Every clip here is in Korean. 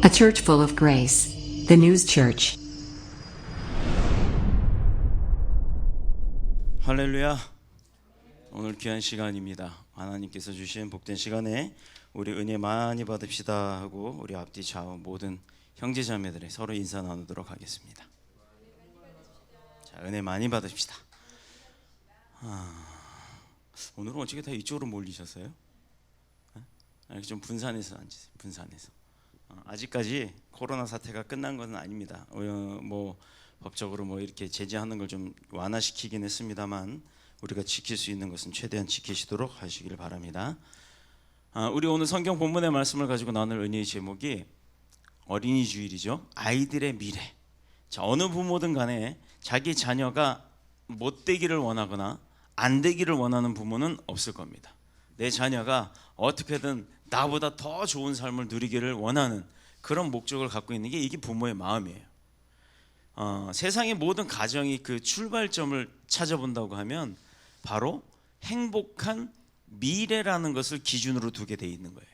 A church full of grace. The News Church. 할렐루야. 오늘 귀한 시간입니다. 하나님께서 주신 복된 시간에 우리 은혜 많이 받읍시다 하고 우리 앞뒤 좌우 모든 형제 자매들의 서로 인사 나누도록 하겠습니다. 자, 은혜 많이 받읍시다. 오늘은 어떻게 다 이쪽으로 몰리셨어요? 이렇게 좀 분산해서 앉으세요. 분산해서. 아직까지 코로나 사태가 끝난 것은 아닙니다. 뭐 법적으로 뭐 이렇게 제재하는 걸 좀 완화시키긴 했습니다만 우리가 지킬 수 있는 것은 최대한 지키시도록 하시길 바랍니다. 우리 오늘 성경 본문의 말씀을 가지고 나눌 은혜의 제목이 어린이 주일이죠. 아이들의 미래. 자, 어느 부모든 간에 자기 자녀가 못 되기를 원하거나 안 되기를 원하는 부모는 없을 겁니다. 내 자녀가 어떻게든 나보다 더 좋은 삶을 누리기를 원하는 그런 목적을 갖고 있는 게 이게 부모의 마음이에요. 세상의 모든 가정이 그 출발점을 찾아본다고 하면 바로 행복한 미래라는 것을 기준으로 두게 돼 있는 거예요.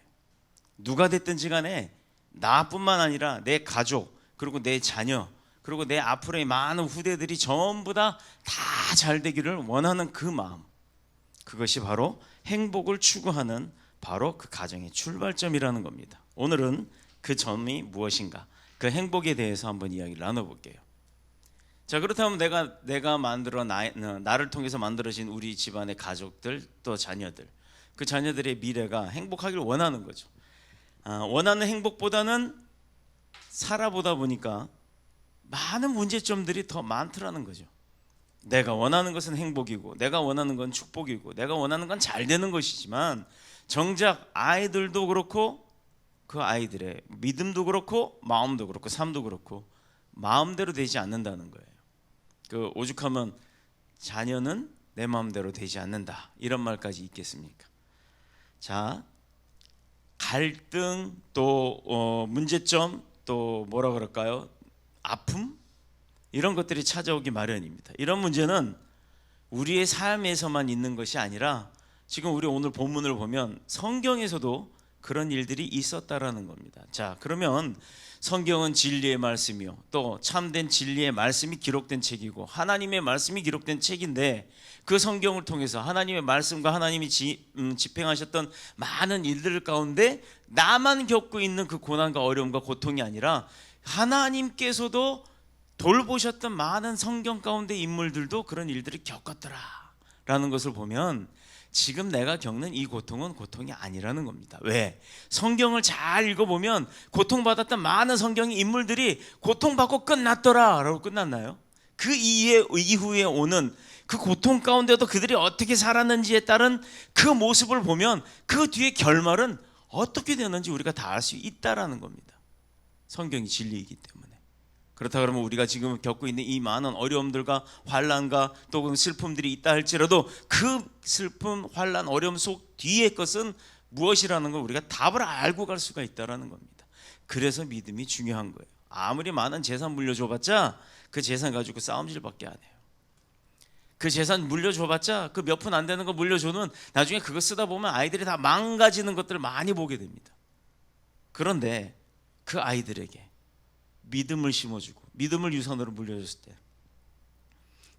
누가 됐든지 간에 나뿐만 아니라 내 가족 그리고 내 자녀 그리고 내 앞으로의 많은 후대들이 전부 다 잘 되기를 원하는 그 마음, 그것이 바로 행복을 추구하는 바로 그 가정의 출발점이라는 겁니다. 오늘은 그 점이 무엇인가, 그 행복에 대해서 한번 이야기를 나눠볼게요. 자, 그렇다면 내가 만들어 나를 통해서 만들어진 우리 집안의 가족들 또 자녀들, 그 자녀들의 미래가 행복하길 원하는 거죠. 원하는 행복보다는 살아보다 보니까 많은 문제점들이 더 많더라는 거죠. 내가 원하는 것은 행복이고 내가 원하는 건 축복이고 내가 원하는 건 잘 되는 것이지만 정작 아이들도 그렇고 그 아이들의 믿음도 그렇고 마음도 그렇고 삶도 그렇고 마음대로 되지 않는다는 거예요. 그 오죽하면 자녀는 내 마음대로 되지 않는다 이런 말까지 있겠습니까? 자, 갈등 또 문제점 또 뭐라 그럴까요? 아픔 이런 것들이 찾아오기 마련입니다. 이런 문제는 우리의 삶에서만 있는 것이 아니라 지금 우리 오늘 본문을 보면 성경에서도 그런 일들이 있었다라는 겁니다. 자, 그러면 성경은 진리의 말씀이요 또 참된 진리의 말씀이 기록된 책이고 하나님의 말씀이 기록된 책인데 그 성경을 통해서 하나님의 말씀과 하나님이 집행하셨던 많은 일들 가운데 나만 겪고 있는 그 고난과 어려움과 고통이 아니라 하나님께서도 돌보셨던 많은 성경 가운데 인물들도 그런 일들을 겪었더라라는 것을 보면 지금 내가 겪는 이 고통은 고통이 아니라는 겁니다. 왜? 성경을 잘 읽어보면 고통받았던 많은 성경의 인물들이 고통받고 끝났더라라고 끝났나요? 그 이후에 오는 그 고통 가운데도 그들이 어떻게 살았는지에 따른 그 모습을 보면 그 뒤에 결말은 어떻게 되는지 우리가 다 알 수 있다라는 겁니다. 성경이 진리이기 때문에. 그렇다 그러면 우리가 지금 겪고 있는 이 많은 어려움들과 환난과 또 슬픔들이 있다 할지라도 그 슬픔, 환난, 어려움 속 뒤의 것은 무엇이라는 걸 우리가 답을 알고 갈 수가 있다는 겁니다. 그래서 믿음이 중요한 거예요. 아무리 많은 재산 물려줘봤자 그 재산 가지고 싸움질밖에 안 해요. 그 재산 물려줘봤자 그 몇 푼 안 되는 거 물려줘는 나중에 그거 쓰다 보면 아이들이 다 망가지는 것들을 많이 보게 됩니다. 그런데 그 아이들에게 믿음을 심어주고 믿음을 유산으로 물려줬을 때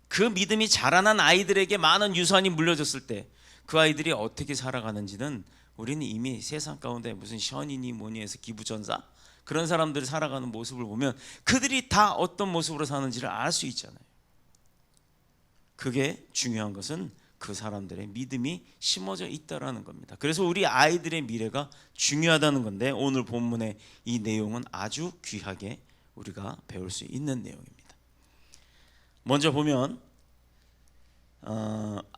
그 믿음이 자라난 아이들에게 많은 유산이 물려졌을 때 그 아이들이 어떻게 살아가는지는 우리는 이미 세상 가운데 무슨 션이니 뭐니 해서 기부전사 그런 사람들이 살아가는 모습을 보면 그들이 다 어떤 모습으로 사는지를 알 수 있잖아요. 그게 중요한 것은 그 사람들의 믿음이 심어져 있다라는 겁니다. 그래서 우리 아이들의 미래가 중요하다는 건데 오늘 본문의 이 내용은 아주 귀하게 우리가 배울 수 있는 내용입니다. 먼저 보면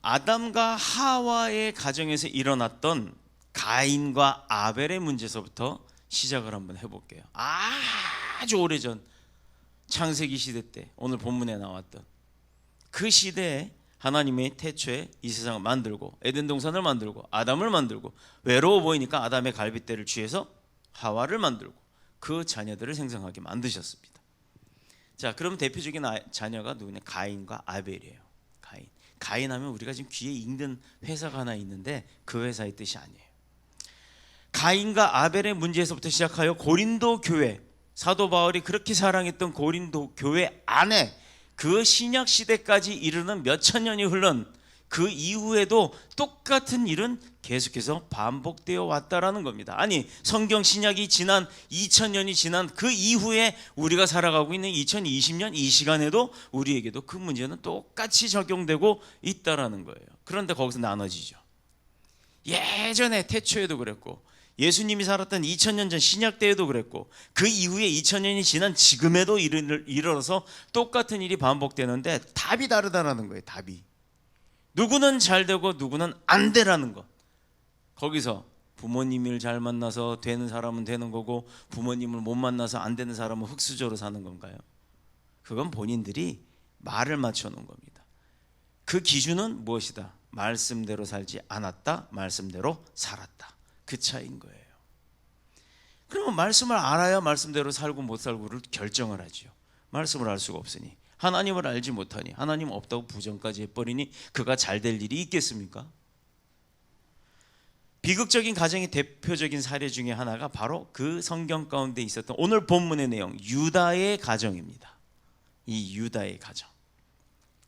아담과 하와의 가정에서 일어났던 가인과 아벨의 문제서부터 시작을 한번 해볼게요. 아주 오래전 창세기 시대 때 오늘 본문에 나왔던 그 시대에 하나님의 태초에 이 세상을 만들고 에덴 동산을 만들고 아담을 만들고 외로워 보이니까 아담의 갈빗대를 취해서 하와를 만들고 그 자녀들을 생성하게 만드셨습니다. 자, 그럼 대표적인 자녀가 누구냐? 가인과 아벨이에요. 가인 하면 우리가 지금 귀에 익는 회사가 하나 있는데 그 회사의 뜻이 아니에요. 가인과 아벨의 문제에서부터 시작하여 고린도 교회, 사도 바울이 그렇게 사랑했던 고린도 교회 안에 그 신약 시대까지 이르는 몇천 년이 흘른 그 이후에도 똑같은 일은 계속해서 반복되어 왔다라는 겁니다. 아니, 성경 신약이 지난 2000년이 지난 그 이후에 우리가 살아가고 있는 2020년 이 시간에도 우리에게도 그 문제는 똑같이 적용되고 있다라는 거예요. 그런데 거기서 나눠지죠. 예전에 태초에도 그랬고, 예수님이 살았던 2000년 전 신약 때에도 그랬고, 그 이후에 2000년이 지난 지금에도 이르러서 똑같은 일이 반복되는데 답이 다르다라는 거예요. 답이. 누구는 잘 되고 누구는 안 되라는 것. 거기서 부모님을 잘 만나서 되는 사람은 되는 거고, 부모님을 못 만나서 안 되는 사람은 흙수저로 사는 건가요? 그건 본인들이 말을 맞춰 놓은 겁니다. 그 기준은 무엇이다? 말씀대로 살지 않았다, 말씀대로 살았다. 그 차이인 거예요. 그러면 말씀을 알아야 말씀대로 살고 못 살고를 결정을 하죠. 말씀을 알 수가 없으니, 하나님을 알지 못하니, 하나님 없다고 부정까지 해버리니 그가 잘 될 일이 있겠습니까? 비극적인 가정의 대표적인 사례 중에 하나가 바로 그 성경 가운데 있었던 오늘 본문의 내용, 유다의 가정입니다. 이 유다의 가정.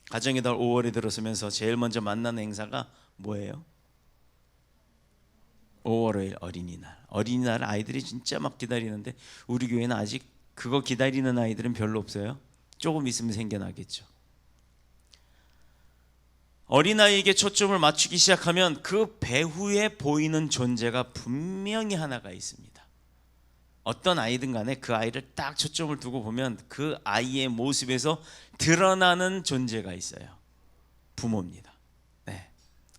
가정의 달 5월에 들어서면서 제일 먼저 만나는 행사가 뭐예요? 5월 5일 어린이날. 어린이날 아이들이 진짜 막 기다리는데 우리 교회는 아직 그거 기다리는 아이들은 별로 없어요. 조금 있으면 생겨나겠죠. 어린아이에게 초점을 맞추기 시작하면 그 배후에 보이는 존재가 분명히 하나가 있습니다. 어떤 아이든 간에 그 아이를 딱 초점을 두고 보면 그 아이의 모습에서 드러나는 존재가 있어요. 부모입니다. 네.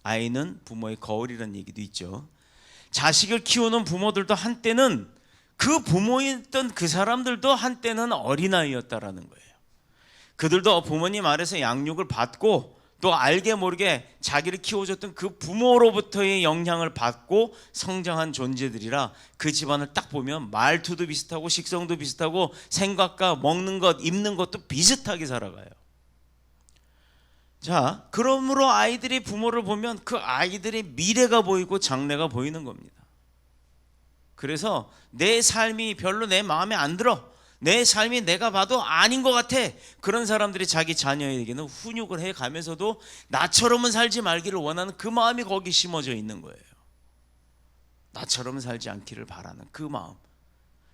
아이는 부모의 거울이라는 얘기도 있죠. 자식을 키우는 부모들도 한때는, 그 부모였던 그 사람들도 한때는 어린아이였다라는 거예요. 그들도 부모님 아래서 양육을 받고 또 알게 모르게 자기를 키워줬던 그 부모로부터의 영향을 받고 성장한 존재들이라 그 집안을 딱 보면 말투도 비슷하고 식성도 비슷하고 생각과 먹는 것, 입는 것도 비슷하게 살아가요. 자, 그러므로 아이들이 부모를 보면 그 아이들의 미래가 보이고 장래가 보이는 겁니다. 그래서 내 삶이 별로 내 마음에 안 들어, 내 삶이 내가 봐도 아닌 것 같아, 그런 사람들이 자기 자녀에게는 훈육을 해가면서도 나처럼은 살지 말기를 원하는 그 마음이 거기 심어져 있는 거예요. 나처럼 살지 않기를 바라는 그 마음.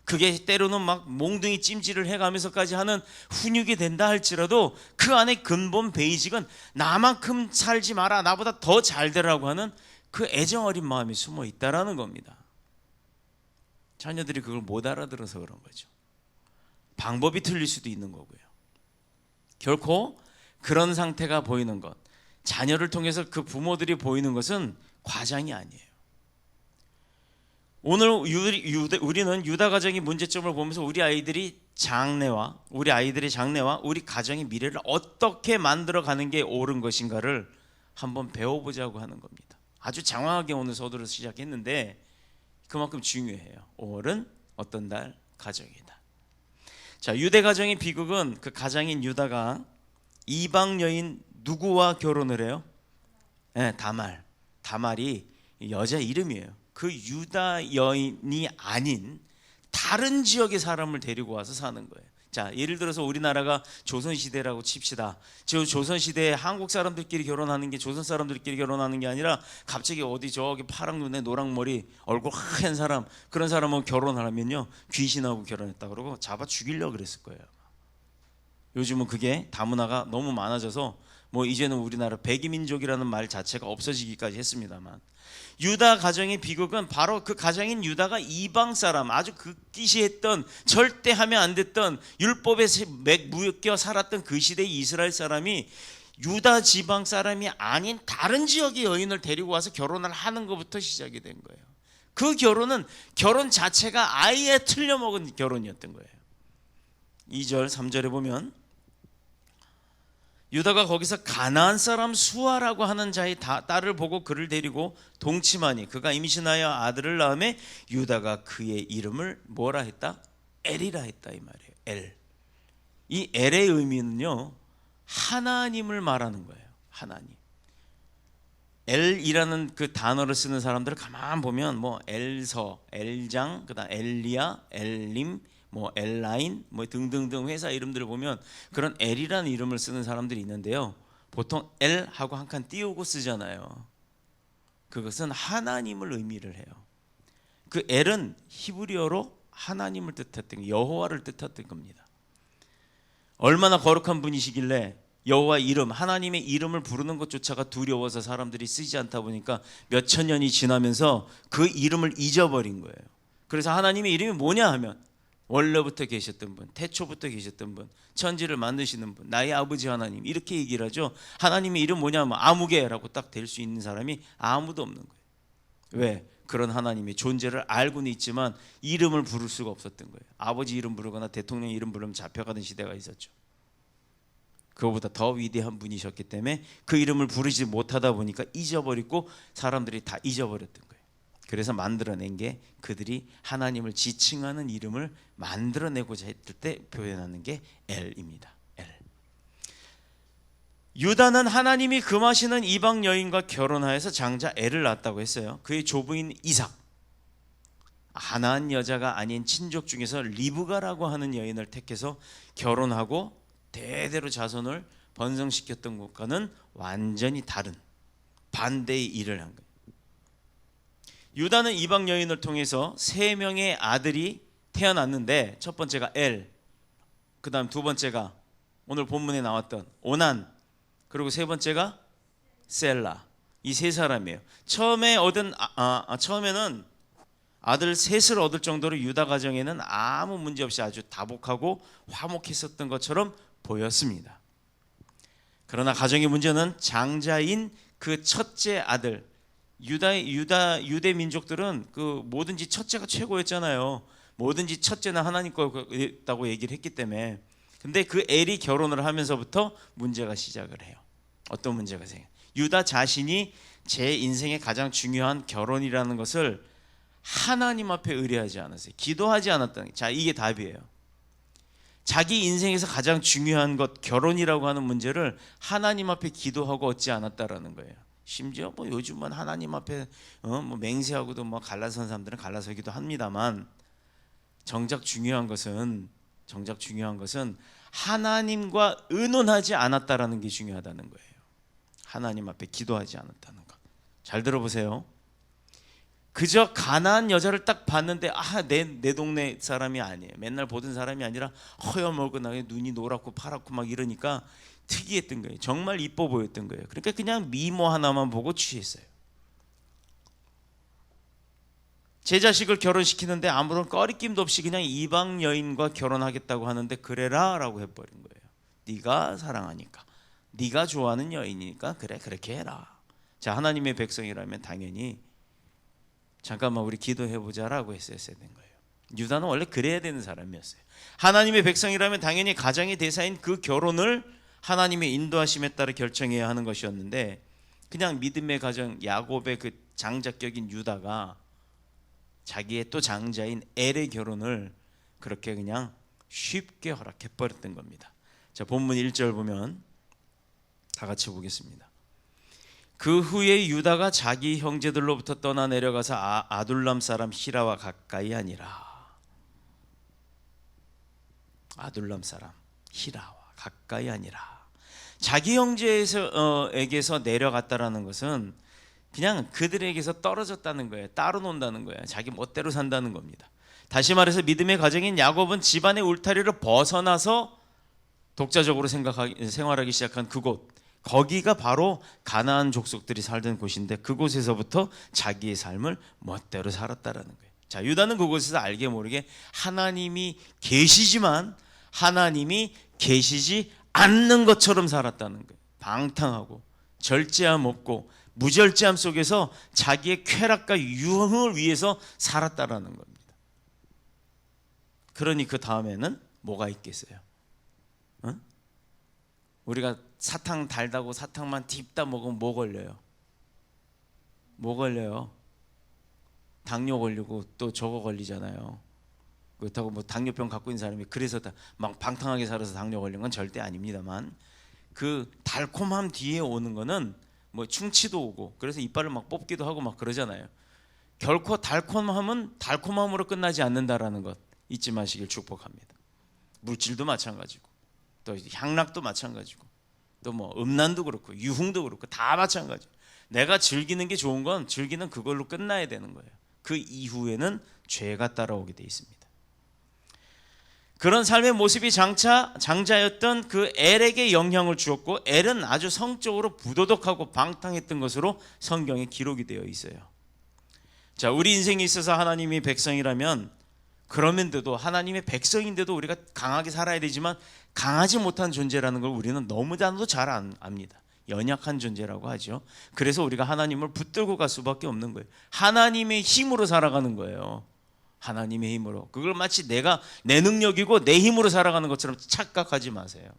그게 때로는 막 몽둥이 찜질을 해가면서까지 하는 훈육이 된다 할지라도 그 안에 근본 베이직은 나만큼 살지 마라, 나보다 더 잘 되라고 하는 그 애정 어린 마음이 숨어 있다라는 겁니다. 자녀들이 그걸 못 알아들어서 그런 거죠. 방법이 틀릴 수도 있는 거고요. 결코 그런 상태가 보이는 것, 자녀를 통해서 그 부모들이 보이는 것은 과장이 아니에요. 오늘 우리는 유다 가정의 문제점을 보면서 우리 아이들의 장래와 우리 가정의 미래를 어떻게 만들어가는 게 옳은 것인가를 한번 배워보자고 하는 겁니다. 아주 장황하게 오늘 서두를 시작했는데 그만큼 중요해요. 5월은 어떤 달? 가정이다. 자, 유대 가정의 비극은 그 가장인 유다가 이방 여인 누구와 결혼을 해요? 네, 다말. 다말이 여자 이름이에요. 그 유다 여인이 아닌 다른 지역의 사람을 데리고 와서 사는 거예요. 자, 예를 들어서 우리나라가 조선시대라고 칩시다. 조선시대에 한국 사람들끼리 결혼하는 게 조선 사람들끼리 결혼하는 게 아니라 갑자기 어디 저기 파랑 눈에 노랑 머리 얼굴 하얀 사람, 그런 사람하고 결혼하면요 귀신하고 결혼했다 그러고 잡아 죽이려고 그랬을 거예요. 요즘은 그게 다문화가 너무 많아져서 뭐 이제는 우리나라 백이민족이라는 말 자체가 없어지기까지 했습니다만, 유다 가정의 비극은 바로 그 가정인 유다가 이방 사람, 아주 극기시했던, 절대 하면 안 됐던, 율법에 묶여 살았던 그 시대의 이스라엘 사람이 유다 지방 사람이 아닌 다른 지역의 여인을 데리고 와서 결혼을 하는 것부터 시작이 된 거예요. 그 결혼은 결혼 자체가 아예 틀려먹은 결혼이었던 거예요. 2절 3절에 보면 유다가 거기서 가나안 사람 수아라고 하는 자의 딸을 보고 그를 데리고 동침하니 그가 임신하여 아들을 낳음에 유다가 그의 이름을 뭐라 했다? 엘이라 했다, 이 말이에요. 엘. 이 엘의 의미는요 하나님을 말하는 거예요. 하나님. 엘이라는 그 단어를 쓰는 사람들을 가만 보면 뭐 엘서, 엘장, 그다음 엘리야, 엘림, 뭐 엘라인, 뭐 등등등 회사 이름들을 보면 그런 엘이라는 이름을 쓰는 사람들이 있는데요. 보통 엘하고 한 칸 띄우고 쓰잖아요. 그것은 하나님을 의미를 해요. 그 엘은 히브리어로 하나님을 뜻했던 여호와를 뜻했던 겁니다. 얼마나 거룩한 분이시길래 여호와 이름, 하나님의 이름을 부르는 것조차가 두려워서 사람들이 쓰지 않다 보니까 몇천 년이 지나면서 그 이름을 잊어버린 거예요. 그래서 하나님의 이름이 뭐냐 하면 원래부터 계셨던 분, 태초부터 계셨던 분, 천지를 만드시는 분, 나의 아버지 하나님, 이렇게 얘기를 하죠. 하나님의 이름 뭐냐 하면 아무개라고 딱 될 수 있는 사람이 아무도 없는 거예요. 왜? 그런 하나님의 존재를 알고는 있지만 이름을 부를 수가 없었던 거예요. 아버지 이름 부르거나 대통령 이름 부르면 잡혀가던 시대가 있었죠. 그거보다 더 위대한 분이셨기 때문에 그 이름을 부르지 못하다 보니까 잊어버리고 사람들이 다 잊어버렸던 거예요. 그래서 만들어낸 게 그들이 하나님을 지칭하는 이름을 만들어내고자 했을 때 표현하는 게 엘입니다. 엘. 유다는 하나님이 금하시는 이방 여인과 결혼하여서 장자 엘을 낳았다고 했어요. 그의 조부인 이삭, 가나안 여자가 아닌 친족 중에서 리브가라고 하는 여인을 택해서 결혼하고 대대로 자손을 번성시켰던 것과는 완전히 다른 반대의 일을 한 거예요. 유다는 이방 여인을 통해서 3명의 아들이 태어났는데 첫 번째가 엘, 그 다음 두 번째가 오늘 본문에 나왔던 오난, 그리고 세 번째가 셀라. 이 세 사람이에요. 처음에는 아들 셋을 얻을 정도로 유다 가정에는 아무 문제 없이 아주 다복하고 화목했었던 것처럼 보였습니다. 그러나 가정의 문제는 장자인 그 첫째 아들, 유대 민족들은 그 뭐든지 첫째가 최고였잖아요. 뭐든지 첫째는 하나님 거였다고 얘기를 했기 때문에. 근데 그 엘이 결혼을 하면서부터 문제가 시작을 해요. 어떤 문제가 생겨요? 유다 자신이 제 인생의 가장 중요한 결혼이라는 것을 하나님 앞에 의뢰하지 않았어요. 기도하지 않았다는 게. 자, 이게 답이에요. 자기 인생에서 가장 중요한 것, 결혼이라고 하는 문제를 하나님 앞에 기도하고 얻지 않았다라는 거예요. 심지어 뭐 요즘은 하나님 앞에 뭐 맹세하고도 뭐 갈라선 사람들은 갈라서기도 합니다만 정작 중요한 것은 하나님과 의논하지 않았다라는 게 중요하다는 거예요. 하나님 앞에 기도하지 않았다는 것. 잘 들어보세요. 그저 가나안 여자를 딱 봤는데 내 동네 사람이 아니에요. 맨날 보던 사람이 아니라 허여멀건하게 눈이 노랗고 파랗고 막 이러니까 특이했던 거예요. 정말 이뻐 보였던 거예요. 그러니까 그냥 미모 하나만 보고 취했어요. 제 자식을 결혼시키는데 아무런 꺼리낌도 없이 그냥 이방 여인과 결혼하겠다고 하는데 그래라 라고 해버린 거예요. 네가 사랑하니까, 네가 좋아하는 여인이니까 그래 그렇게 해라. 자, 하나님의 백성이라면 당연히 잠깐만 우리 기도해보자 라고 했어야 되는 거예요. 유다는 원래 그래야 되는 사람이었어요. 하나님의 백성이라면 당연히 가정의 대사인 그 결혼을 하나님의 인도하심에 따라 결정해야 하는 것이었는데 그냥 믿음의 가정 야곱의 그 장자격인 유다가 자기의 또 장자인 엘의 결혼을 그렇게 그냥 쉽게 허락해버렸던 겁니다. 자, 본문 1절 보면 다 같이 보겠습니다. 그 후에 유다가 자기 형제들로부터 떠나 내려가서 아둘람 사람 히라와 가까이 하니라. 아둘람 사람 히라와 가까이 하니라. 자기 형제에게서 내려갔다라는 것은 그냥 그들에게서 떨어졌다는 거예요. 따로 논다는 거예요. 자기 멋대로 산다는 겁니다. 다시 말해서 믿음의 가정인 야곱은 집안의 울타리를 벗어나서 독자적으로 생활하기 시작한 그곳, 거기가 바로 가나안 족속들이 살던 곳인데 그곳에서부터 자기의 삶을 멋대로 살았다라는 거예요. 자, 유다는 그곳에서 알게 모르게 하나님이 계시지만 하나님이 계시지 않는 것처럼 살았다는 거예요. 방탕하고 절제함 없고 무절제함 속에서 자기의 쾌락과 유흥을 위해서 살았다라는 겁니다. 그러니 그 다음에는 뭐가 있겠어요? 우리가 사탕 달다고 사탕만 딥다 먹으면 뭐 걸려요? 뭐 걸려요? 당뇨 걸리고 또 저거 걸리잖아요. 그렇다고 뭐 당뇨병 갖고 있는 사람이 그래서 막 방탕하게 살아서 당뇨 걸린 건 절대 아닙니다만 그 달콤함 뒤에 오는 거는 뭐 충치도 오고 그래서 이빨을 막 뽑기도 하고 막 그러잖아요. 결코 달콤함은 달콤함으로 끝나지 않는다라는 것 잊지 마시길 축복합니다. 물질도 마찬가지고 또 향락도 마찬가지고 또 뭐 음란도 그렇고 유흥도 그렇고 다 마찬가지. 내가 즐기는 게 좋은 건 즐기는 그걸로 끝나야 되는 거예요. 그 이후에는 죄가 따라오게 돼 있습니다. 그런 삶의 모습이 장자였던 그 엘에게 영향을 주었고 엘은 아주 성적으로 부도덕하고 방탕했던 것으로 성경에 기록이 되어 있어요. 자, 우리 인생에 있어서 하나님이 백성이라면 그러면서도 하나님의 백성인데도 우리가 강하게 살아야 되지만 강하지 못한 존재라는 걸 우리는 너무나도 잘 압니다. 연약한 존재라고 하죠. 그래서 우리가 하나님을 붙들고 갈 수밖에 없는 거예요. 하나님의 힘으로 살아가는 거예요. 하나님의 힘으로. 그걸 마치 내가 내 능력이고 내 힘으로 살아가는 것처럼 착각하지 마세요.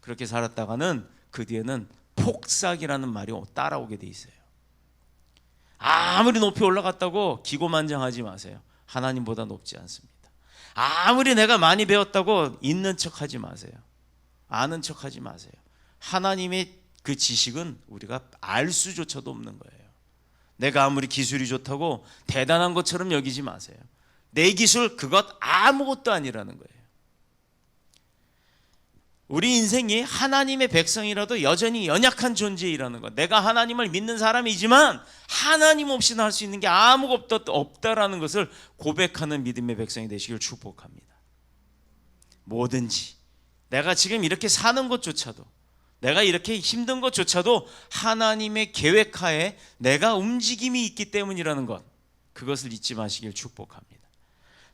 그렇게 살았다가는 그 뒤에는 폭삭이라는 말이 따라오게 돼 있어요. 아무리 높이 올라갔다고 기고만장하지 마세요. 하나님보다 높지 않습니다. 아무리 내가 많이 배웠다고 있는 척하지 마세요. 아는 척하지 마세요. 하나님의 그 지식은 우리가 알 수조차도 없는 거예요. 내가 아무리 기술이 좋다고 대단한 것처럼 여기지 마세요. 내 기술 그것 아무것도 아니라는 거예요. 우리 인생이 하나님의 백성이라도 여전히 연약한 존재이라는 것. 내가 하나님을 믿는 사람이지만 하나님 없이는 할 수 있는 게 아무것도 없다라는 것을 고백하는 믿음의 백성이 되시길 축복합니다. 뭐든지 내가 지금 이렇게 사는 것조차도, 내가 이렇게 힘든 것조차도 하나님의 계획하에 내가 움직임이 있기 때문이라는 것, 그것을 잊지 마시길 축복합니다.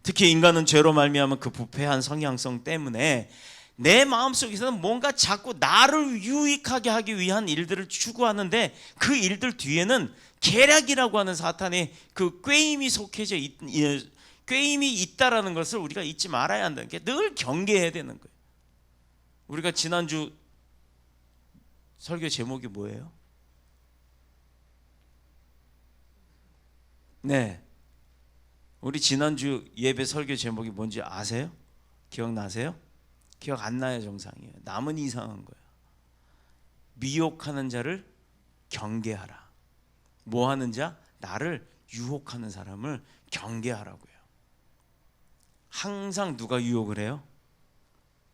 특히 인간은 죄로 말미암은 그 부패한 성향성 때문에 내 마음속에서는 뭔가 자꾸 나를 유익하게 하기 위한 일들을 추구하는데 그 일들 뒤에는 계략이라고 하는 사탄의 그 꾀임이 속해져 꾀임이 있다라는 것을 우리가 잊지 말아야 한다는 게 늘 경계해야 되는 거예요. 우리가 지난주 설교 제목이 뭐예요? 네, 우리 지난주 예배 설교 제목이 뭔지 아세요? 기억나세요? 기억 안 나요. 정상이에요. 남은 이상한 거예요. 미혹하는 자를 경계하라. 뭐 하는 자? 나를 유혹하는 사람을 경계하라고요. 항상 누가 유혹을 해요?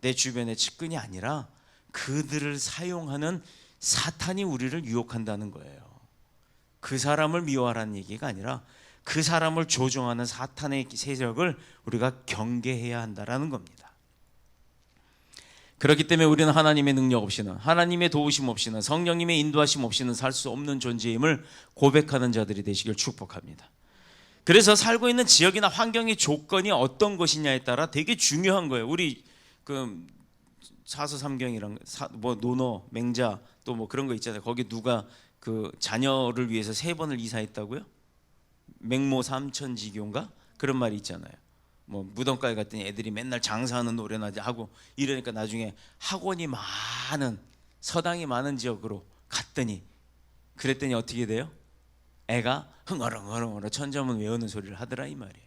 내 주변의 측근이 아니라 그들을 사용하는 사탄이 우리를 유혹한다는 거예요. 그 사람을 미워하라는 얘기가 아니라 그 사람을 조종하는 사탄의 세력을 우리가 경계해야 한다라는 겁니다. 그렇기 때문에 우리는 하나님의 능력 없이는, 하나님의 도우심 없이는, 성령님의 인도하심 없이는 살 수 없는 존재임을 고백하는 자들이 되시길 축복합니다. 그래서 살고 있는 지역이나 환경의 조건이 어떤 것이냐에 따라 되게 중요한 거예요. 우리 그 사서삼경이랑 뭐 논어, 맹자 또 뭐 그런 거 있잖아요. 거기 누가 그 자녀를 위해서 3번을 이사했다고요? 맹모 삼천지교인가? 그런 말이 있잖아요. 뭐 무덤가에 갔더니 애들이 맨날 장사하는 노래나 하고 이러니까 나중에 학원이 많은, 서당이 많은 지역으로 갔더니 그랬더니 어떻게 돼요? 애가 흥얼흥얼 천자문 외우는 소리를 하더라 이 말이에요.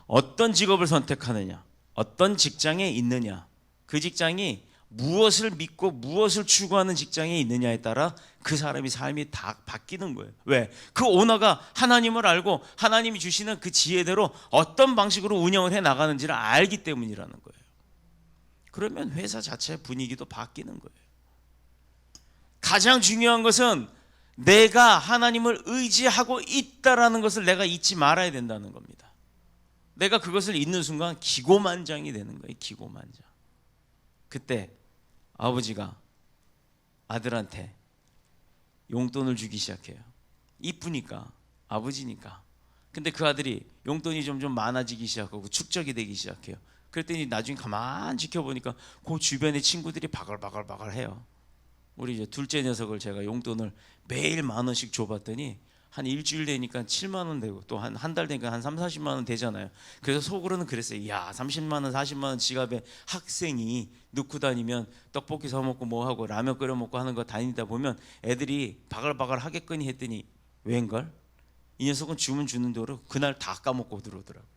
어떤 직업을 선택하느냐, 어떤 직장에 있느냐, 그 직장이 무엇을 믿고 무엇을 추구하는 직장에 있느냐에 따라 그 사람의 삶이 다 바뀌는 거예요. 왜? 그 오너가 하나님을 알고 하나님이 주시는 그 지혜대로 어떤 방식으로 운영을 해 나가는지를 알기 때문이라는 거예요. 그러면 회사 자체의 분위기도 바뀌는 거예요. 가장 중요한 것은 내가 하나님을 의지하고 있다라는 것을 내가 잊지 말아야 된다는 겁니다. 내가 그것을 잊는 순간 기고만장이 되는 거예요. 기고만장. 그때 아버지가 아들한테 용돈을 주기 시작해요. 이쁘니까, 아버지니까. 근데 그 아들이 용돈이 점점 많아지기 시작하고 축적이 되기 시작해요. 그랬더니 나중에 가만히 지켜보니까 그 주변의 친구들이 바글바글 해요. 우리 이제 둘째 녀석을 제가 용돈을 매일 10,000원씩 줘봤더니 한 일주일 되니까 7만 원 되고 또 한 달 되니까 한 3, 40만 원 되잖아요. 그래서 속으로는 그랬어요. 야, 30만 원, 40만 원 지갑에 학생이 넣고 다니면 떡볶이 사 먹고 뭐 하고 라면 끓여 먹고 하는 거 다니다 보면 애들이 바글바글 하겠거니 했더니 웬걸? 이 녀석은 주면 주는 대로 그날 다 까먹고 들어오더라고요.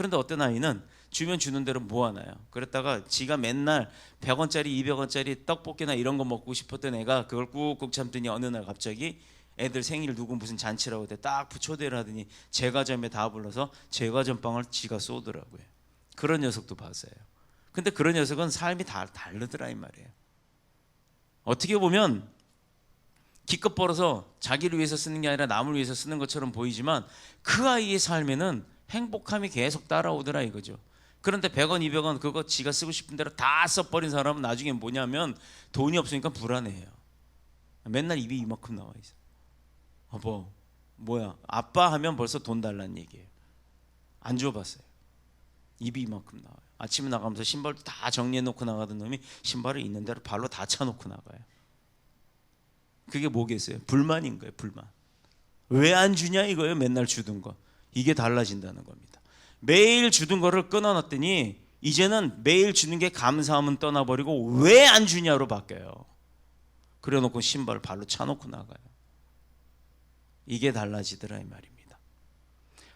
그런데 어떤 아이는 주면 주는 대로 모아놔요. 그랬다가 지가 맨날 100원짜리 200원짜리 떡볶이나 이런 거 먹고 싶었던 애가 그걸 꾹꾹 참더니 어느 날 갑자기 애들 생일 누구 무슨 잔치라고 딱 초대를 하더니 제과점에 다 불러서 제과점 빵을 지가 쏘더라고요. 그런 녀석도 봤어요. 근데 그런 녀석은 삶이 다 다르더라 이 말이에요. 어떻게 보면 기껏 벌어서 자기를 위해서 쓰는 게 아니라 남을 위해서 쓰는 것처럼 보이지만 그 아이의 삶에는 행복함이 계속 따라오더라 이거죠. 그런데 100원 200원 그거 지가 쓰고 싶은 대로 다 써버린 사람은 나중에 뭐냐면 돈이 없으니까 불안해요. 맨날 입이 이만큼 나와 있어. 뭐야 아빠 하면 벌써 돈 달라는 얘기예요. 안 줘봤어요. 입이 이만큼 나와요. 아침에 나가면서 신발도 다 정리해놓고 나가던 놈이 신발을 있는 대로 발로 다 차놓고 나가요. 그게 뭐겠어요? 불만인 거예요. 불만. 왜 안 주냐 이거예요. 맨날 주던 거. 이게 달라진다는 겁니다. 매일 주던 거를 끊어놨더니 이제는 매일 주는 게 감사함은 떠나버리고 왜 안 주냐로 바뀌어요. 그래놓고 신발을 발로 차놓고 나가요. 이게 달라지더라 이 말입니다.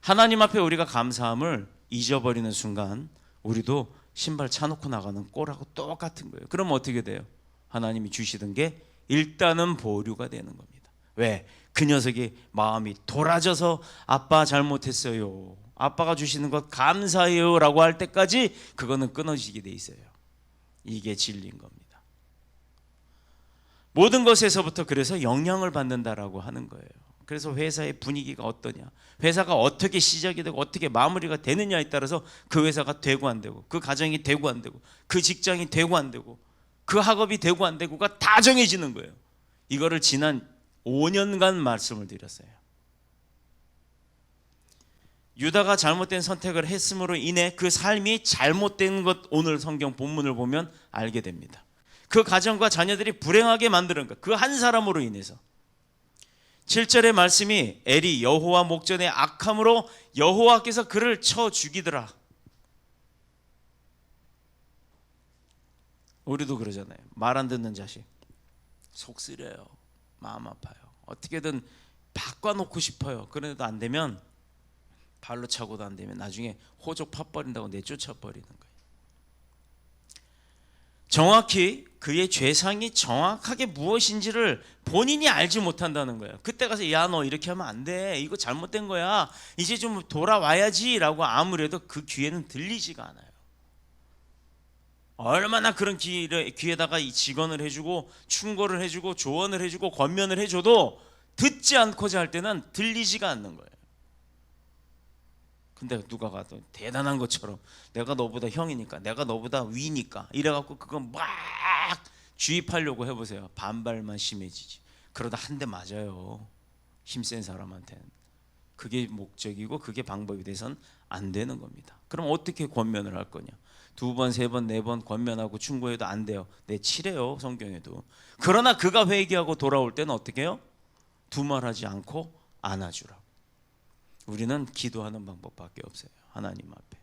하나님 앞에 우리가 감사함을 잊어버리는 순간 우리도 신발 차놓고 나가는 꼴하고 똑같은 거예요. 그럼 어떻게 돼요? 하나님이 주시던 게 일단은 보류가 되는 겁니다. 왜? 그 녀석이 마음이 돌아져서 아빠 잘못했어요, 아빠가 주시는 것 감사해요 라고 할 때까지 그거는 끊어지게 돼 있어요. 이게 진리인 겁니다. 모든 것에서부터 그래서 영향을 받는다라고 하는 거예요. 그래서 회사의 분위기가 어떠냐, 회사가 어떻게 시작이 되고 어떻게 마무리가 되느냐에 따라서 그 회사가 되고 안 되고, 그 가정이 되고 안 되고, 그 직장이 되고 안 되고, 그 학업이 되고 안 되고가 다 정해지는 거예요. 이거를 지난 5년간 말씀을 드렸어요. 유다가 잘못된 선택을 했음으로 인해 그 삶이 잘못된 것, 오늘 성경 본문을 보면 알게 됩니다. 그 가정과 자녀들이 불행하게 만드는 것, 그 한 사람으로 인해서. 7절의 말씀이 엘이 여호와 목전에 악함으로 여호와께서 그를 쳐 죽이더라. 우리도 그러잖아요. 말 안 듣는 자식 속 쓰려요. 마음 아파요. 어떻게든 바꿔놓고 싶어요. 그런데도 안 되면, 발로 차고도 안 되면 나중에 호적 파버린다고 내쫓아 버리는 거예요. 정확히 그의 죄상이 정확하게 무엇인지를 본인이 알지 못한다는 거예요. 그때 가서 야 너 이렇게 하면 안 돼, 이거 잘못된 거야, 이제 좀 돌아와야지 라고 아무래도 그 귀에는 들리지가 않아요. 얼마나 그런 귀에다가 직언을 해주고 충고를 해주고 조언을 해주고 권면을 해줘도 듣지 않고자 할 때는 들리지가 않는 거예요. 근데 누가 가도 대단한 것처럼 내가 너보다 형이니까, 내가 너보다 위니까 이래갖고 그거 막 주입하려고 해보세요. 반발만 심해지지. 그러다 한 대 맞아요. 힘센 사람한테는. 그게 목적이고 그게 방법이 돼선 안 되는 겁니다. 그럼 어떻게 권면을 할 거냐? 2번, 3번, 4번 권면하고 충고해도 안 돼요. 치래요 성경에도. 그러나 그가 회개하고 돌아올 때는 어떻게 해요? 두말하지 않고 안아주라. 우리는 기도하는 방법밖에 없어요. 하나님 앞에.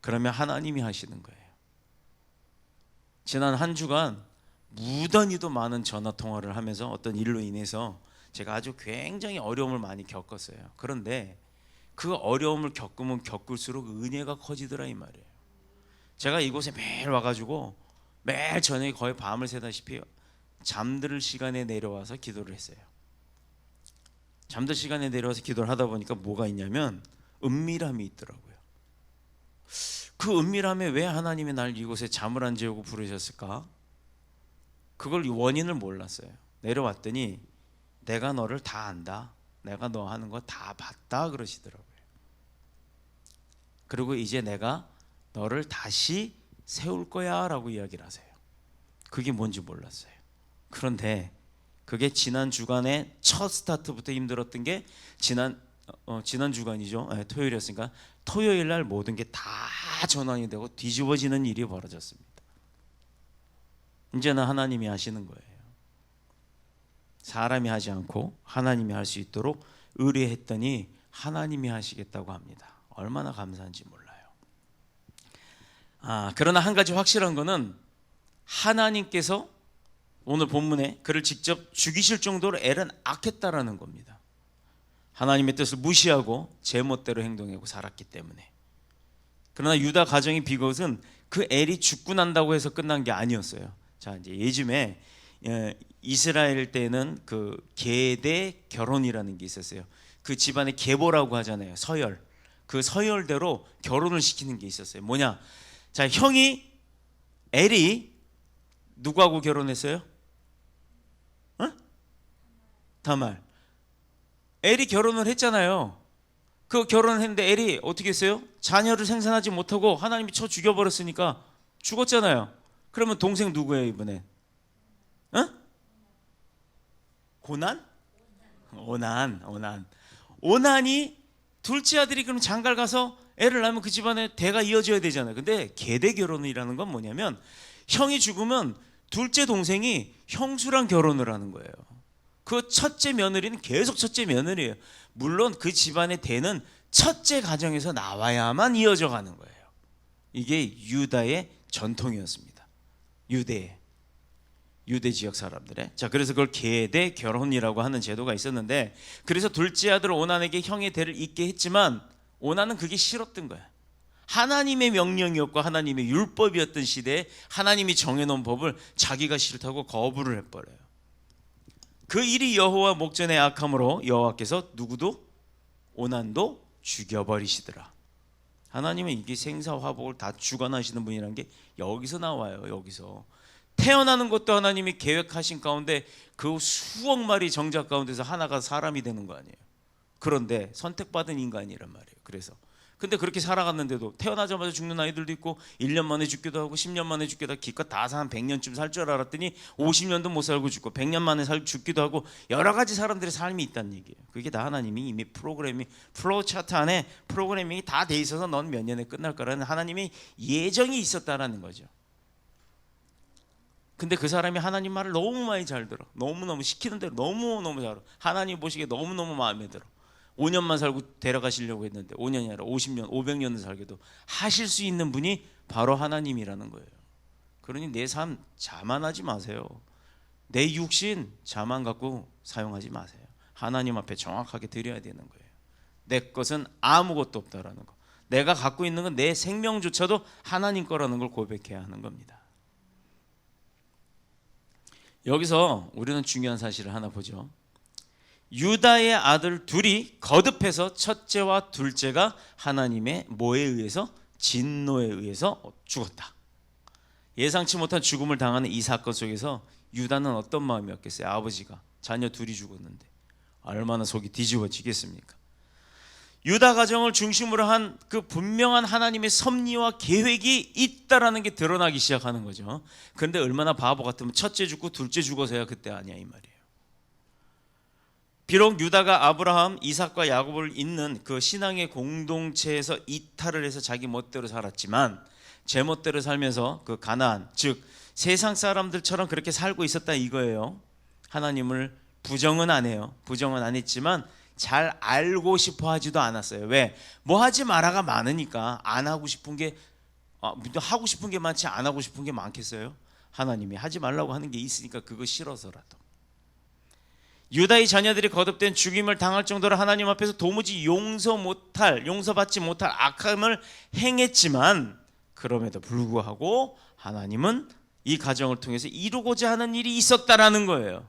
그러면 하나님이 하시는 거예요. 지난 한 주간 무던히도 많은 전화 통화를 하면서 어떤 일로 인해서 제가 아주 굉장히 어려움을 많이 겪었어요. 그런데 그 어려움을 겪으면 겪을수록 은혜가 커지더라 이 말이에요. 제가 이곳에 매일 와가지고 매일 저녁에 거의 밤을 새다시피 잠들 시간에 내려와서 기도를 했어요. 잠들 시간에 내려와서 기도를 하다 보니까 뭐가 있냐면 은밀함이 있더라고요. 그 은밀함에 왜 하나님이 날 이곳에 잠을 안 재우고 부르셨을까? 그걸 원인을 몰랐어요. 내려왔더니 내가 너를 다 안다, 내가 너 하는 거 다 봤다 그러시더라고요. 그리고 이제 내가 너를 다시 세울 거야 라고 이야기를 하세요. 그게 뭔지 몰랐어요. 그런데 그게 지난 주간에 첫 스타트부터 힘들었던 게 지난 주간이죠. 토요일이었으니까 토요일 날 모든 게 다 전환이 되고 뒤집어지는 일이 벌어졌습니다. 이제는 하나님이 하시는 거예요. 사람이 하지 않고 하나님이 할 수 있도록 의뢰했더니 하나님이 하시겠다고 합니다. 얼마나 감사한지 몰라요. 그러나 한 가지 확실한 거는 하나님께서 오늘 본문에 그를 직접 죽이실 정도로 엘은 악했다라는 겁니다. 하나님의 뜻을 무시하고 제멋대로 행동하고 살았기 때문에. 그러나 유다 가정의 비극은 그 엘이 죽고 난다고 해서 끝난 게 아니었어요. 자, 이제 예즘에 이스라엘 때는 그 계대 결혼이라는 게 있었어요. 그 집안의 계보라고 하잖아요. 서열. 그 서열대로 결혼을 시키는 게 있었어요. 뭐냐? 자, 형이 엘이 누구하고 결혼했어요? 어? 다말. 엘이 결혼을 했잖아요. 그 결혼을 했는데 엘이 어떻게 했어요? 자녀를 생산하지 못하고 하나님이 쳐 죽여버렸으니까 죽었잖아요. 그러면 동생 누구예요 이번에? 어? 고난? 오난이 둘째 아들이 그럼 장가를 가서 애를 낳으면 그 집안에 대가 이어져야 되잖아요. 근데 계대 결혼이라는 건 뭐냐면 형이 죽으면 둘째 동생이 형수랑 결혼을 하는 거예요. 그 첫째 며느리는 계속 첫째 며느리예요. 물론 그 집안의 대는 첫째 가정에서 나와야만 이어져 가는 거예요. 이게 유다의 전통이었습니다. 유대 지역 사람들의. 자, 그래서 그걸 계대 결혼이라고 하는 제도가 있었는데, 그래서 둘째 아들 오난에게 형의 대를 잇게 했지만 오난은 그게 싫었던 거야. 하나님의 명령이었고 하나님의 율법이었던 시대에 하나님이 정해놓은 법을 자기가 싫다고 거부를 해버려요. 그 일이 여호와 목전에 악함으로 여호와께서 누구도 오난도 죽여버리시더라. 하나님은 이게 생사화복을 다 주관하시는 분이라는 게 여기서 나와요. 여기서 태어나는 것도 하나님이 계획하신 가운데 그 수억 마리 정작 가운데서 하나가 사람이 되는 거 아니에요. 그런데 선택받은 인간이란 말이에요. 그래서 근데 그렇게 살아갔는데도 태어나자마자 죽는 아이들도 있고 1년 만에 죽기도 하고 10년 만에 죽기도 하고 기껏 다 한 100년쯤 살 줄 알았더니 50년도 못 살고 죽고 100년 만에 죽기도 하고 여러 가지 사람들의 삶이 있다는 얘기예요. 그게 다 하나님이 이미 플로우 차트 안에 프로그래밍이 다 돼 있어서 넌 몇 년에 끝날 거라는 하나님의 예정이 있었다라는 거죠. 근데 그 사람이 하나님 말을 너무 많이 잘 들어. 너무너무 시키는 대로 너무너무 잘 들어. 하나님 보시기에 너무너무 마음에 들어. 5년만 살고 데려가시려고 했는데 5년이 아니라 50년, 500년을 살게도 하실 수 있는 분이 바로 하나님이라는 거예요. 그러니 내 삶 자만하지 마세요. 내 육신 자만 갖고 사용하지 마세요. 하나님 앞에 정확하게 드려야 되는 거예요. 내 것은 아무것도 없다라는 거. 내가 갖고 있는 건 내 생명조차도 하나님 거라는 걸 고백해야 하는 겁니다. 여기서 우리는 중요한 사실을 하나 보죠. 유다의 아들 둘이 거듭해서 첫째와 둘째가 하나님의 뭐에 의해서? 진노에 의해서 죽었다. 예상치 못한 죽음을 당하는 이 사건 속에서 유다는 어떤 마음이었겠어요? 아버지가 자녀 둘이 죽었는데 얼마나 속이 뒤집어지겠습니까? 유다 가정을 중심으로 한 그 분명한 하나님의 섭리와 계획이 있다라는 게 드러나기 시작하는 거죠. 그런데 얼마나 바보 같으면 첫째 죽고 둘째 죽어서야 그때 아니야 이 말이에요. 비록 유다가 아브라함, 이삭과 야곱을 잇는 그 신앙의 공동체에서 이탈을 해서 자기 멋대로 살았지만 제 멋대로 살면서 그 가나안, 즉 세상 사람들처럼 그렇게 살고 있었다 이거예요. 하나님을 부정은 안 해요. 부정은 안 했지만 잘 알고 싶어 하지도 않았어요. 왜? 뭐 하지 마라가 많으니까 안 하고 싶은 게 하고 싶은 게 많지 안 하고 싶은 게 많겠어요? 하나님이 하지 말라고 하는 게 있으니까 그거 싫어서라도. 유다의 자녀들이 거듭된 죽임을 당할 정도로 하나님 앞에서 도무지 용서받지 못할 악함을 행했지만 그럼에도 불구하고 하나님은 이 가정을 통해서 이루고자 하는 일이 있었다라는 거예요.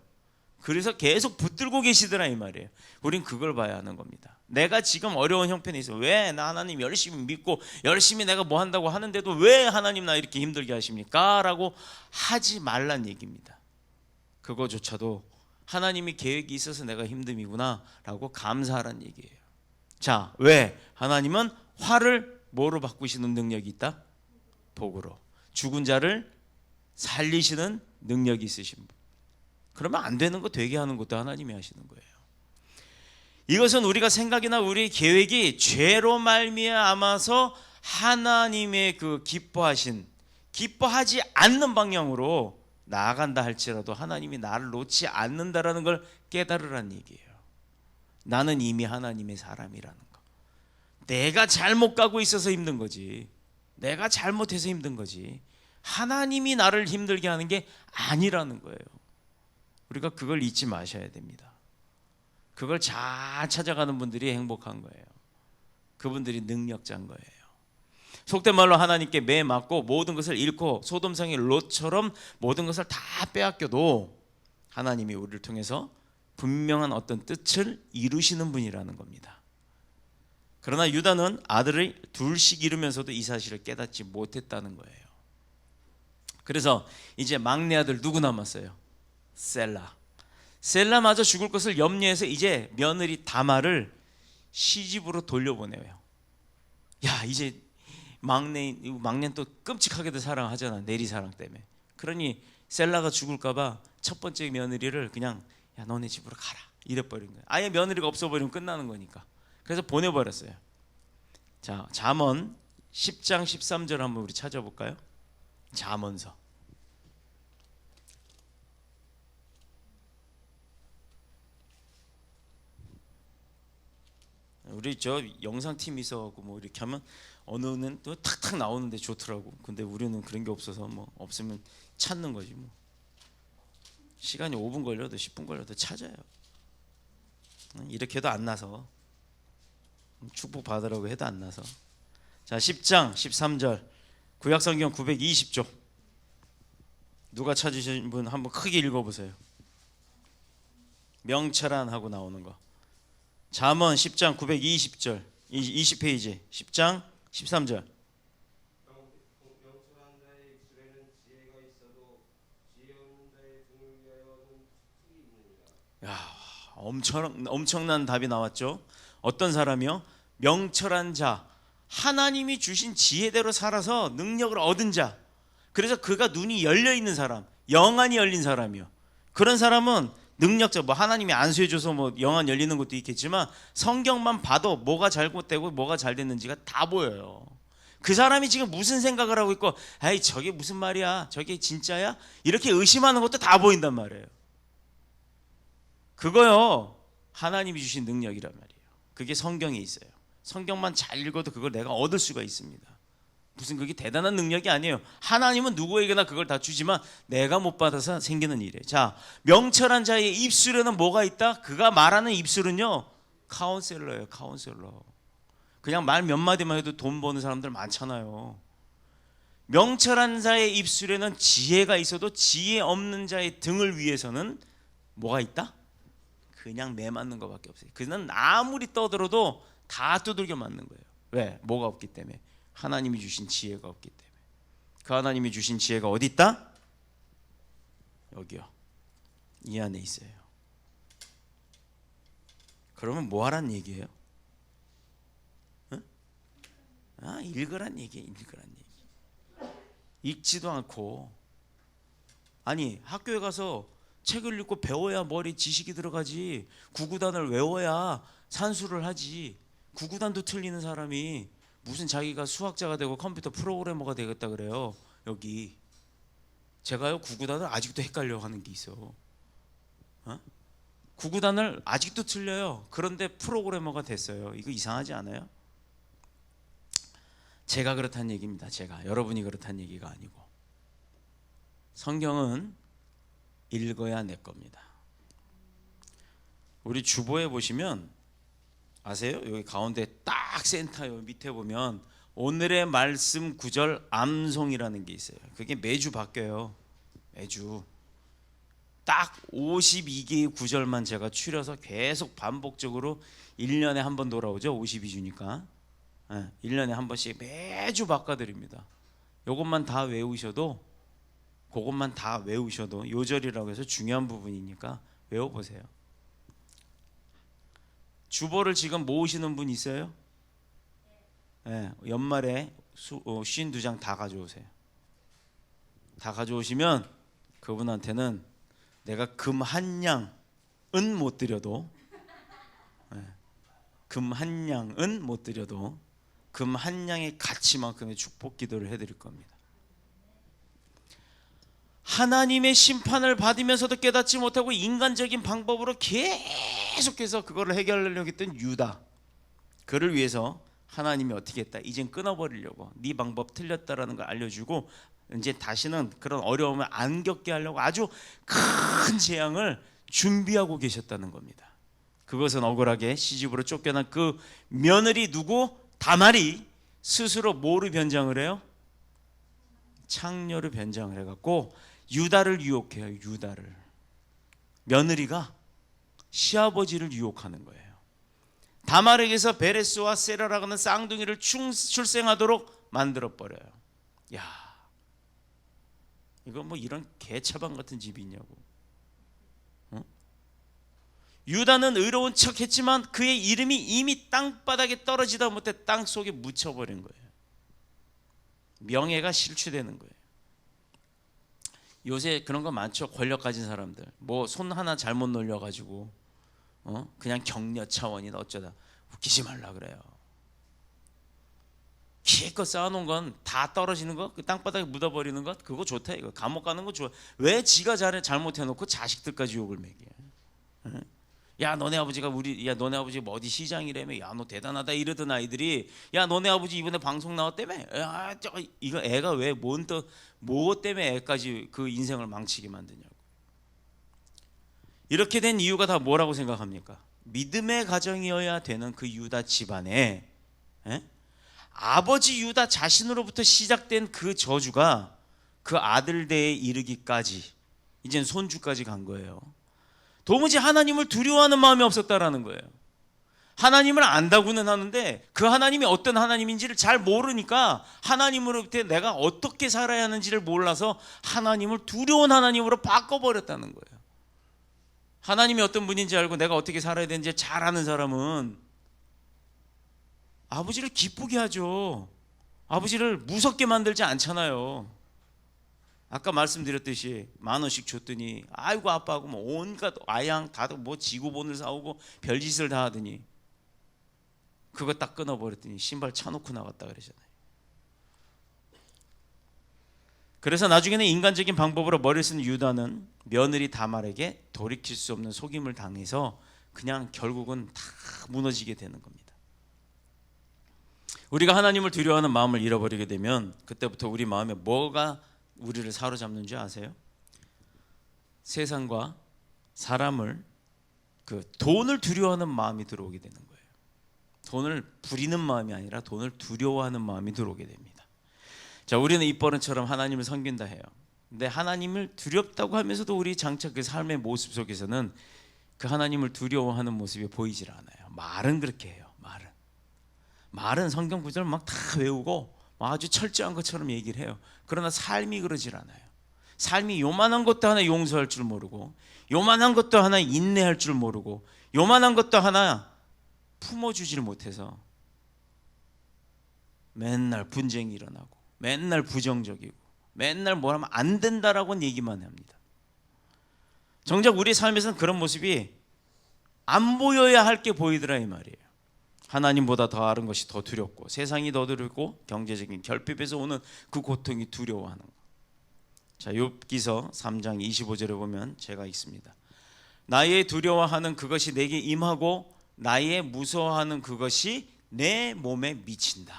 그래서 계속 붙들고 계시더라 이 말이에요. 우린 그걸 봐야 하는 겁니다. 내가 지금 어려운 형편에 있어. 왜 나 하나님 열심히 믿고 열심히 내가 뭐 한다고 하는데도 왜 하나님 나 이렇게 힘들게 하십니까? 라고 하지 말란 얘기입니다. 그거조차도 하나님이 계획이 있어서 내가 힘듦이구나 라고 감사하란 얘기예요. 자, 왜? 하나님은 화를 뭐로 바꾸시는 능력이 있다? 복으로. 죽은 자를 살리시는 능력이 있으신 분. 그러면 안 되는 거 되게 하는 것도 하나님이 하시는 거예요. 이것은 우리가 생각이나 우리 계획이 죄로 말미암아서 하나님의 그 기뻐하지 않는 방향으로 나아간다 할지라도 하나님이 나를 놓지 않는다라는 걸 깨달으라는 얘기예요. 나는 이미 하나님의 사람이라는 거. 내가 잘못 가고 있어서 힘든 거지. 내가 잘못해서 힘든 거지. 하나님이 나를 힘들게 하는 게 아니라는 거예요. 우리가 그걸 잊지 마셔야 됩니다. 그걸 잘 찾아가는 분들이 행복한 거예요. 그분들이 능력자인 거예요. 속된 말로 하나님께 매 맞고 모든 것을 잃고 소돔성의 롯처럼 모든 것을 다 빼앗겨도 하나님이 우리를 통해서 분명한 어떤 뜻을 이루시는 분이라는 겁니다. 그러나 유다는 아들을 둘씩 잃으면서도 이 사실을 깨닫지 못했다는 거예요. 그래서 이제 막내 아들 누구 남았어요? 셀라. 셀라마저 죽을 것을 염려해서 이제 며느리 다말을 시집으로 돌려보내요. 야, 이제 막내는 또 끔찍하게도 사랑하잖아, 내리 사랑 때문에. 그러니 셀라가 죽을까봐 첫 번째 며느리를 그냥 야, 너네 집으로 가라 이래버린 거예요. 아예 며느리가 없어버리면 끝나는 거니까. 그래서 보내버렸어요. 자, 잠언 10장 13절 한번 우리 찾아볼까요? 잠언서. 우리 저 영상팀 있어갖고 뭐 이렇게 하면 어느는 또 탁탁 나오는데 좋더라고. 근데 우리는 그런 게 없어서 뭐 없으면 찾는 거지 뭐. 시간이 5분 걸려도 10분 걸려도 찾아요. 이렇게 해도 안 나서, 축복 받으라고 해도 안 나서. 자, 10장 13절 구약성경 920조. 누가 찾으신 분 한번 크게 읽어보세요. 명철한 하고 나오는 거. 잠언 10장 920절 20페이지 10장 13절. 명철한 자의 입술에는 지혜가 있어도 지혜 없는 자의 등을 위하여는 툭이 있느니라. 야, 엄청난 답이 나왔죠. 어떤 사람이요? 명철한 자, 하나님이 주신 지혜대로 살아서 능력을 얻은 자. 그래서 그가 눈이 열려 있는 사람, 영안이 열린 사람이요. 그런 사람은 능력자, 뭐 하나님이 안수해줘서 뭐 영안 열리는 것도 있겠지만 성경만 봐도 뭐가 잘못되고 뭐가 잘 됐는지가 다 보여요. 그 사람이 지금 무슨 생각을 하고 있고, 에이 저게 무슨 말이야, 저게 진짜야, 이렇게 의심하는 것도 다 보인단 말이에요. 그거요, 하나님이 주신 능력이란 말이에요. 그게 성경에 있어요. 성경만 잘 읽어도 그걸 내가 얻을 수가 있습니다. 무슨 그게 대단한 능력이 아니에요. 하나님은 누구에게나 그걸 다 주지만 내가 못 받아서 생기는 일이에요. 자, 명철한 자의 입술에는 뭐가 있다? 그가 말하는 입술은요, 카운셀러예요. 카운셀러. 그냥 말 몇 마디만 해도 돈 버는 사람들 많잖아요. 명철한 자의 입술에는 지혜가 있어도 지혜 없는 자의 등을 위해서는 뭐가 있다? 그냥 매 맞는 것밖에 없어요. 그는 아무리 떠들어도 다 두들겨 맞는 거예요. 왜? 뭐가 없기 때문에. 하나님이 주신 지혜가 없기 때문에. 그 하나님이 주신 지혜가 어디 있다? 여기요. 이 안에 있어요. 그러면 뭐 하란 얘기예요? 응? 읽으란 얘기예요. 읽으란 얘기. 읽지도 않고, 아니 학교에 가서 책을 읽고 배워야 머리 지식이 들어가지, 구구단을 외워야 산수를 하지. 구구단도 틀리는 사람이 무슨 자기가 수학자가 되고 컴퓨터 프로그래머가 되겠다 그래요. 여기 제가요, 구구단을 아직도 헷갈려 하는 게 있어. 구구단을 아직도 틀려요. 그런데 프로그래머가 됐어요. 이거 이상하지 않아요? 제가 그렇다는 얘기입니다. 제가, 여러분이 그렇다는 얘기가 아니고. 성경은 읽어야 내 겁니다. 우리 주보에 보시면 아세요? 여기 가운데 딱 센터 밑에 보면 오늘의 말씀 구절 암송이라는 게 있어요. 그게 매주 바뀌어요. 매주 딱 52개의 구절만 제가 추려서 계속 반복적으로 1년에 한 번 돌아오죠. 52주니까 1년에 한 번씩 매주 바꿔드립니다. 요것만 다 외우셔도, 그것만 다 외우셔도, 요절이라고 해서 중요한 부분이니까 외워보세요. 주보를 지금 모으시는 분 있어요? 네, 연말에 52장 다 가져오세요. 다 가져오시면 그분한테는 내가 금 한 양은 못 드려도, 금 한 양은 못 드려도 금 한 양의 가치만큼의 축복 기도를 해드릴 겁니다. 하나님의 심판을 받으면서도 깨닫지 못하고 인간적인 방법으로 계속해서 그거를 해결하려고 했던 유다, 그를 위해서 하나님이 어떻게 했다? 이젠 끊어버리려고, 네 방법 틀렸다라는 걸 알려주고 이제 다시는 그런 어려움을 안 겪게 하려고 아주 큰 재앙을 준비하고 계셨다는 겁니다. 그것은 억울하게 시집으로 쫓겨난 그 며느리 누구? 다말이 스스로 뭐로 변장을 해요? 창녀로 변장을 해갖고 유다를 유혹해요. 유다를. 며느리가 시아버지를 유혹하는 거예요. 다말에게서 베레스와 세라라고 하는 쌍둥이를 출생하도록 만들어버려요. 야, 이거 뭐 이런 개차방 같은 집이 있냐고. 유다는 의로운 척 했지만 그의 이름이 이미 땅바닥에 떨어지다 못해 땅 속에 묻혀버린 거예요. 명예가 실추되는 거예요. 요새 그런 거 많죠. 권력 가진 사람들 뭐 손 하나 잘못 놀려가지고 그냥 격려 차원이다 어쩌다. 웃기지 말라 그래요. 기껏 쌓아놓은 건 다 떨어지는 거, 그 땅바닥에 묻어버리는 것, 그거 좋다. 이거 감옥 가는 거 좋아. 왜 지가 잘못해놓고 자식들까지 욕을 매겨? 야, 너네 아버지가 너네 아버지 뭐 어디 시장이라며? 야, 너 대단하다 이러던 아이들이, 야, 너네 아버지 이번에 방송 나왔다며? 야, 이거 애가 왜 뭐 때문에 애까지 그 인생을 망치게 만드냐고. 이렇게 된 이유가 다 뭐라고 생각합니까? 믿음의 가정이어야 되는 그 유다 집안에 아버지 유다 자신으로부터 시작된 그 저주가 그 아들대에 이르기까지 이젠 손주까지 간 거예요. 도무지 하나님을 두려워하는 마음이 없었다라는 거예요. 하나님을 안다고는 하는데 그 하나님이 어떤 하나님인지를 잘 모르니까 하나님으로부터 내가 어떻게 살아야 하는지를 몰라서 하나님을 두려운 하나님으로 바꿔버렸다는 거예요. 하나님이 어떤 분인지 알고 내가 어떻게 살아야 되는지 잘 아는 사람은 아버지를 기쁘게 하죠. 아버지를 무섭게 만들지 않잖아요. 아까 말씀드렸듯이 10,000원씩 줬더니 아이고 아빠하고 뭐 온갖 아양 다들 뭐 지구본을 사오고 별짓을 다 하더니 그거 딱 끊어버렸더니 신발 차놓고 나갔다 그러잖아요. 그래서 나중에는 인간적인 방법으로 머리를 쓴 유다는 며느리 다말에게 돌이킬 수 없는 속임을 당해서 그냥 결국은 다 무너지게 되는 겁니다. 우리가 하나님을 두려워하는 마음을 잃어버리게 되면 그때부터 우리 마음에 뭐가 우리를 사로잡는 줄 아세요? 세상과 사람을 그 돈을 두려워하는 마음이 들어오게 되는 거예요. 돈을 부리는 마음이 아니라 돈을 두려워하는 마음이 들어오게 됩니다. 자, 우리는 입버릇처럼 하나님을 섬긴다 해요. 근데 하나님을 두렵다고 하면서도 우리 장차 그 삶의 모습 속에서는 그 하나님을 두려워하는 모습이 보이질 않아요. 말은 그렇게 해요. 말은 성경 구절 막 다 외우고 아주 철저한 것처럼 얘기를 해요. 그러나 삶이 그러질 않아요. 삶이 요만한 것도 하나 용서할 줄 모르고, 요만한 것도 하나 인내할 줄 모르고, 요만한 것도 하나 품어주질 못해서 맨날 분쟁이 일어나고, 맨날 부정적이고, 맨날 뭘 하면 안 된다라고는 얘기만 합니다. 정작 우리 삶에서는 그런 모습이 안 보여야 할 게 보이더라 이 말이에요. 하나님보다 더 아는 것이 더 두렵고, 세상이 더 두렵고, 경제적인 결핍에서 오는 그 고통이 두려워하는 것. 자, 욥기서 3장 25절에 보면 제가 읽습니다. 나의 두려워하는 그것이 내게 임하고 나의 무서워하는 그것이 내 몸에 미친다.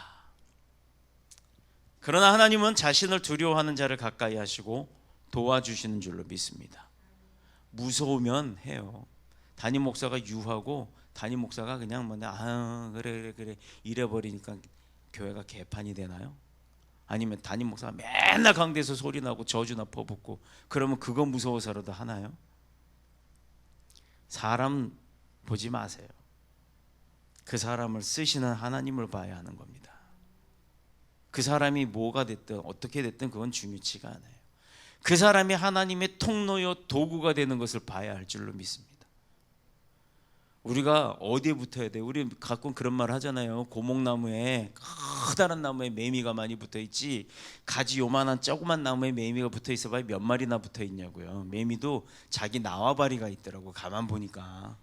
그러나 하나님은 자신을 두려워하는 자를 가까이 하시고 도와주시는 줄로 믿습니다. 무서우면 해요. 담임 목사가 유하고 담임 목사가 그냥 그래 이래버리니까 교회가 개판이 되나요? 아니면 담임 목사가 맨날 강대에서 소리나고 저주나 퍼붓고 그러면 그거 무서워서라도 하나요? 사람 보지 마세요. 그 사람을 쓰시는 하나님을 봐야 하는 겁니다. 그 사람이 뭐가 됐든 어떻게 됐든 그건 중요치가 않아요. 그 사람이 하나님의 통로요 도구가 되는 것을 봐야 할 줄로 믿습니다. 우리가 어디에 붙어야 돼? 우리 가끔 그런 말 하잖아요. 고목나무에 커다란 나무에 매미가 많이 붙어있지 가지 요만한 조그만 나무에 매미가 붙어있어 봐야 몇 마리나 붙어있냐고요. 매미도 자기 나와바리가 있더라고. 가만 보니까.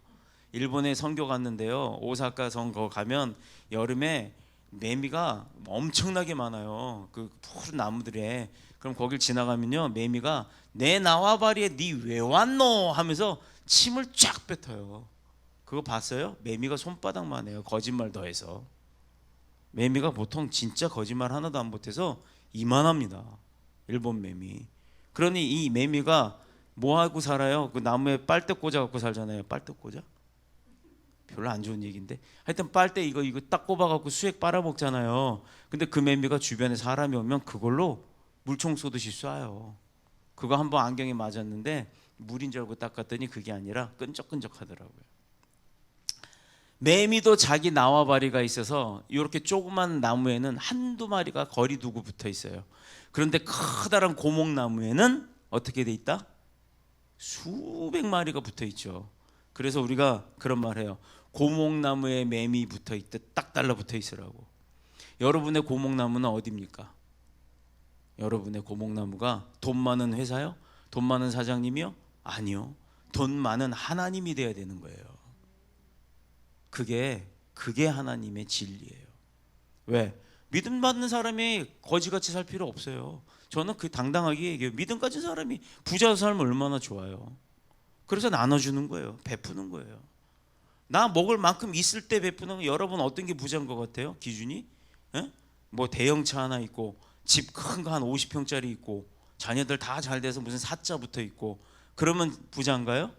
일본에 선교 갔는데요, 오사카 성 거 가면 여름에 매미가 엄청나게 많아요. 그 푸른 나무들에. 그럼 거길 지나가면요, 매미가 내 나와바리에 니 왜 왔노 하면서 침을 쫙 뱉어요. 그거 봤어요? 매미가 손바닥만 해요. 거짓말 더해서. 매미가 보통 진짜 거짓말 하나도 안 못해서 이만합니다. 일본 매미. 그러니 이 매미가 뭐 하고 살아요? 그 나무에 빨대 꽂아 갖고 살잖아요. 빨대 꽂아? 별로 안 좋은 얘기인데 하여튼 빨대 이거 딱 꼽아갖고 수액 빨아먹잖아요. 근데 그 매미가 주변에 사람이 오면 그걸로 물총 쏘듯이 쏴요. 그거 한번 안경에 맞았는데 물인 줄 알고 닦았더니 그게 아니라 끈적끈적하더라고요. 매미도 자기縄바리가 있어서 이렇게 조그만 나무에는 한두 마리가 거리 두고 붙어 있어요. 그런데 커다란 고목나무에는 어떻게 돼 있다? 수백 마리가 붙어 있죠. 그래서 우리가 그런 말 해요. 고목나무에 매미 붙어 있듯 딱 달라붙어 있으라고. 여러분의 고목나무는 어디입니까? 여러분의 고목나무가 돈 많은 회사요? 돈 많은 사장님이요? 아니요. 돈 많은 하나님이 돼야 되는 거예요. 그게 하나님의 진리예요. 왜? 믿음 받는 사람이 거지같이 살 필요 없어요. 저는 그 당당하게 얘기해요. 믿음 가진 사람이 부자 살면 얼마나 좋아요. 그래서 나눠주는 거예요. 베푸는 거예요. 나 먹을 만큼 있을 때 베푸는 거. 여러분 어떤 게 부자인 것 같아요? 기준이? 에? 뭐 대형차 하나 있고 집 큰 거 한 50평짜리 있고 자녀들 다 잘 돼서 무슨 사자 붙어 있고 그러면 부자인가요?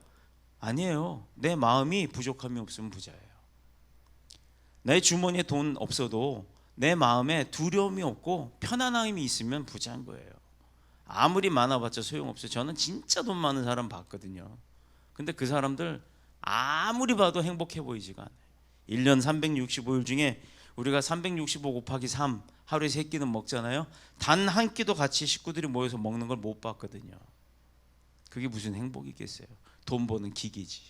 아니에요. 내 마음이 부족함이 없으면 부자예요. 내 주머니에 돈 없어도 내 마음에 두려움이 없고 편안함이 있으면 부자인 거예요. 아무리 많아봤자 소용없어요. 저는 진짜 돈 많은 사람 봤거든요. 근데 그 사람들 아무리 봐도 행복해 보이지가 않아요. 1년 365일 중에 우리가 365 곱하기 3 하루에 3끼는 먹잖아요. 단 한 끼도 같이 식구들이 모여서 먹는 걸 못 봤거든요. 그게 무슨 행복이겠어요. 돈 버는 기계지.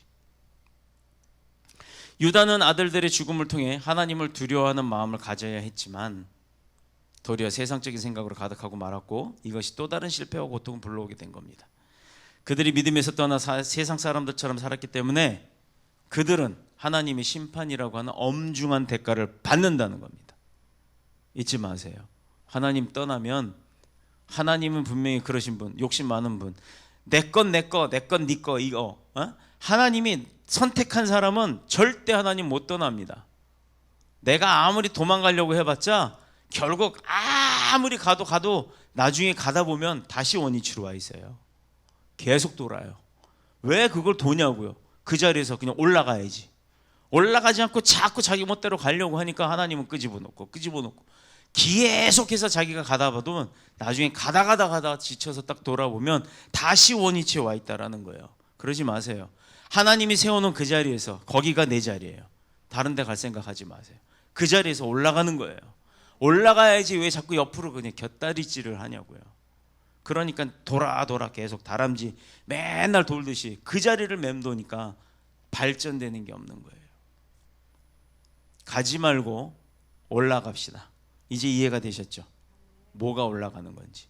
유다는 아들들의 죽음을 통해 하나님을 두려워하는 마음을 가져야 했지만 도리어 세상적인 생각으로 가득하고 말았고 이것이 또 다른 실패와 고통을 불러오게 된 겁니다. 그들이 믿음에서 떠나 세상 사람들처럼 살았기 때문에 그들은 하나님의 심판이라고 하는 엄중한 대가를 받는다는 겁니다. 잊지 마세요. 하나님 떠나면 하나님은 분명히 그러신 분, 욕심 많은 분, 내 건 내 거, 내 건 네 거 이거. 하나님이 선택한 사람은 절대 하나님 못 떠납니다. 내가 아무리 도망가려고 해봤자 결국 아무리 가도 나중에 가다 보면 다시 원위치로 와 있어요. 계속 돌아요. 왜 그걸 도냐고요. 그 자리에서 그냥 올라가야지. 올라가지 않고 자꾸 자기 멋대로 가려고 하니까 하나님은 끄집어놓고 계속해서 자기가 가다 봐도 나중에 가다 지쳐서 딱 돌아보면 다시 원위치에 와 있다라는 거예요. 그러지 마세요. 하나님이 세워놓은 그 자리에서 거기가 내 자리예요. 다른 데 갈 생각하지 마세요. 그 자리에서 올라가는 거예요. 올라가야지 왜 자꾸 옆으로 그냥 곁다리질을 하냐고요. 그러니까 돌아 계속 다람쥐 맨날 돌듯이 그 자리를 맴도니까 발전되는 게 없는 거예요. 가지 말고 올라갑시다. 이제 이해가 되셨죠? 뭐가 올라가는 건지.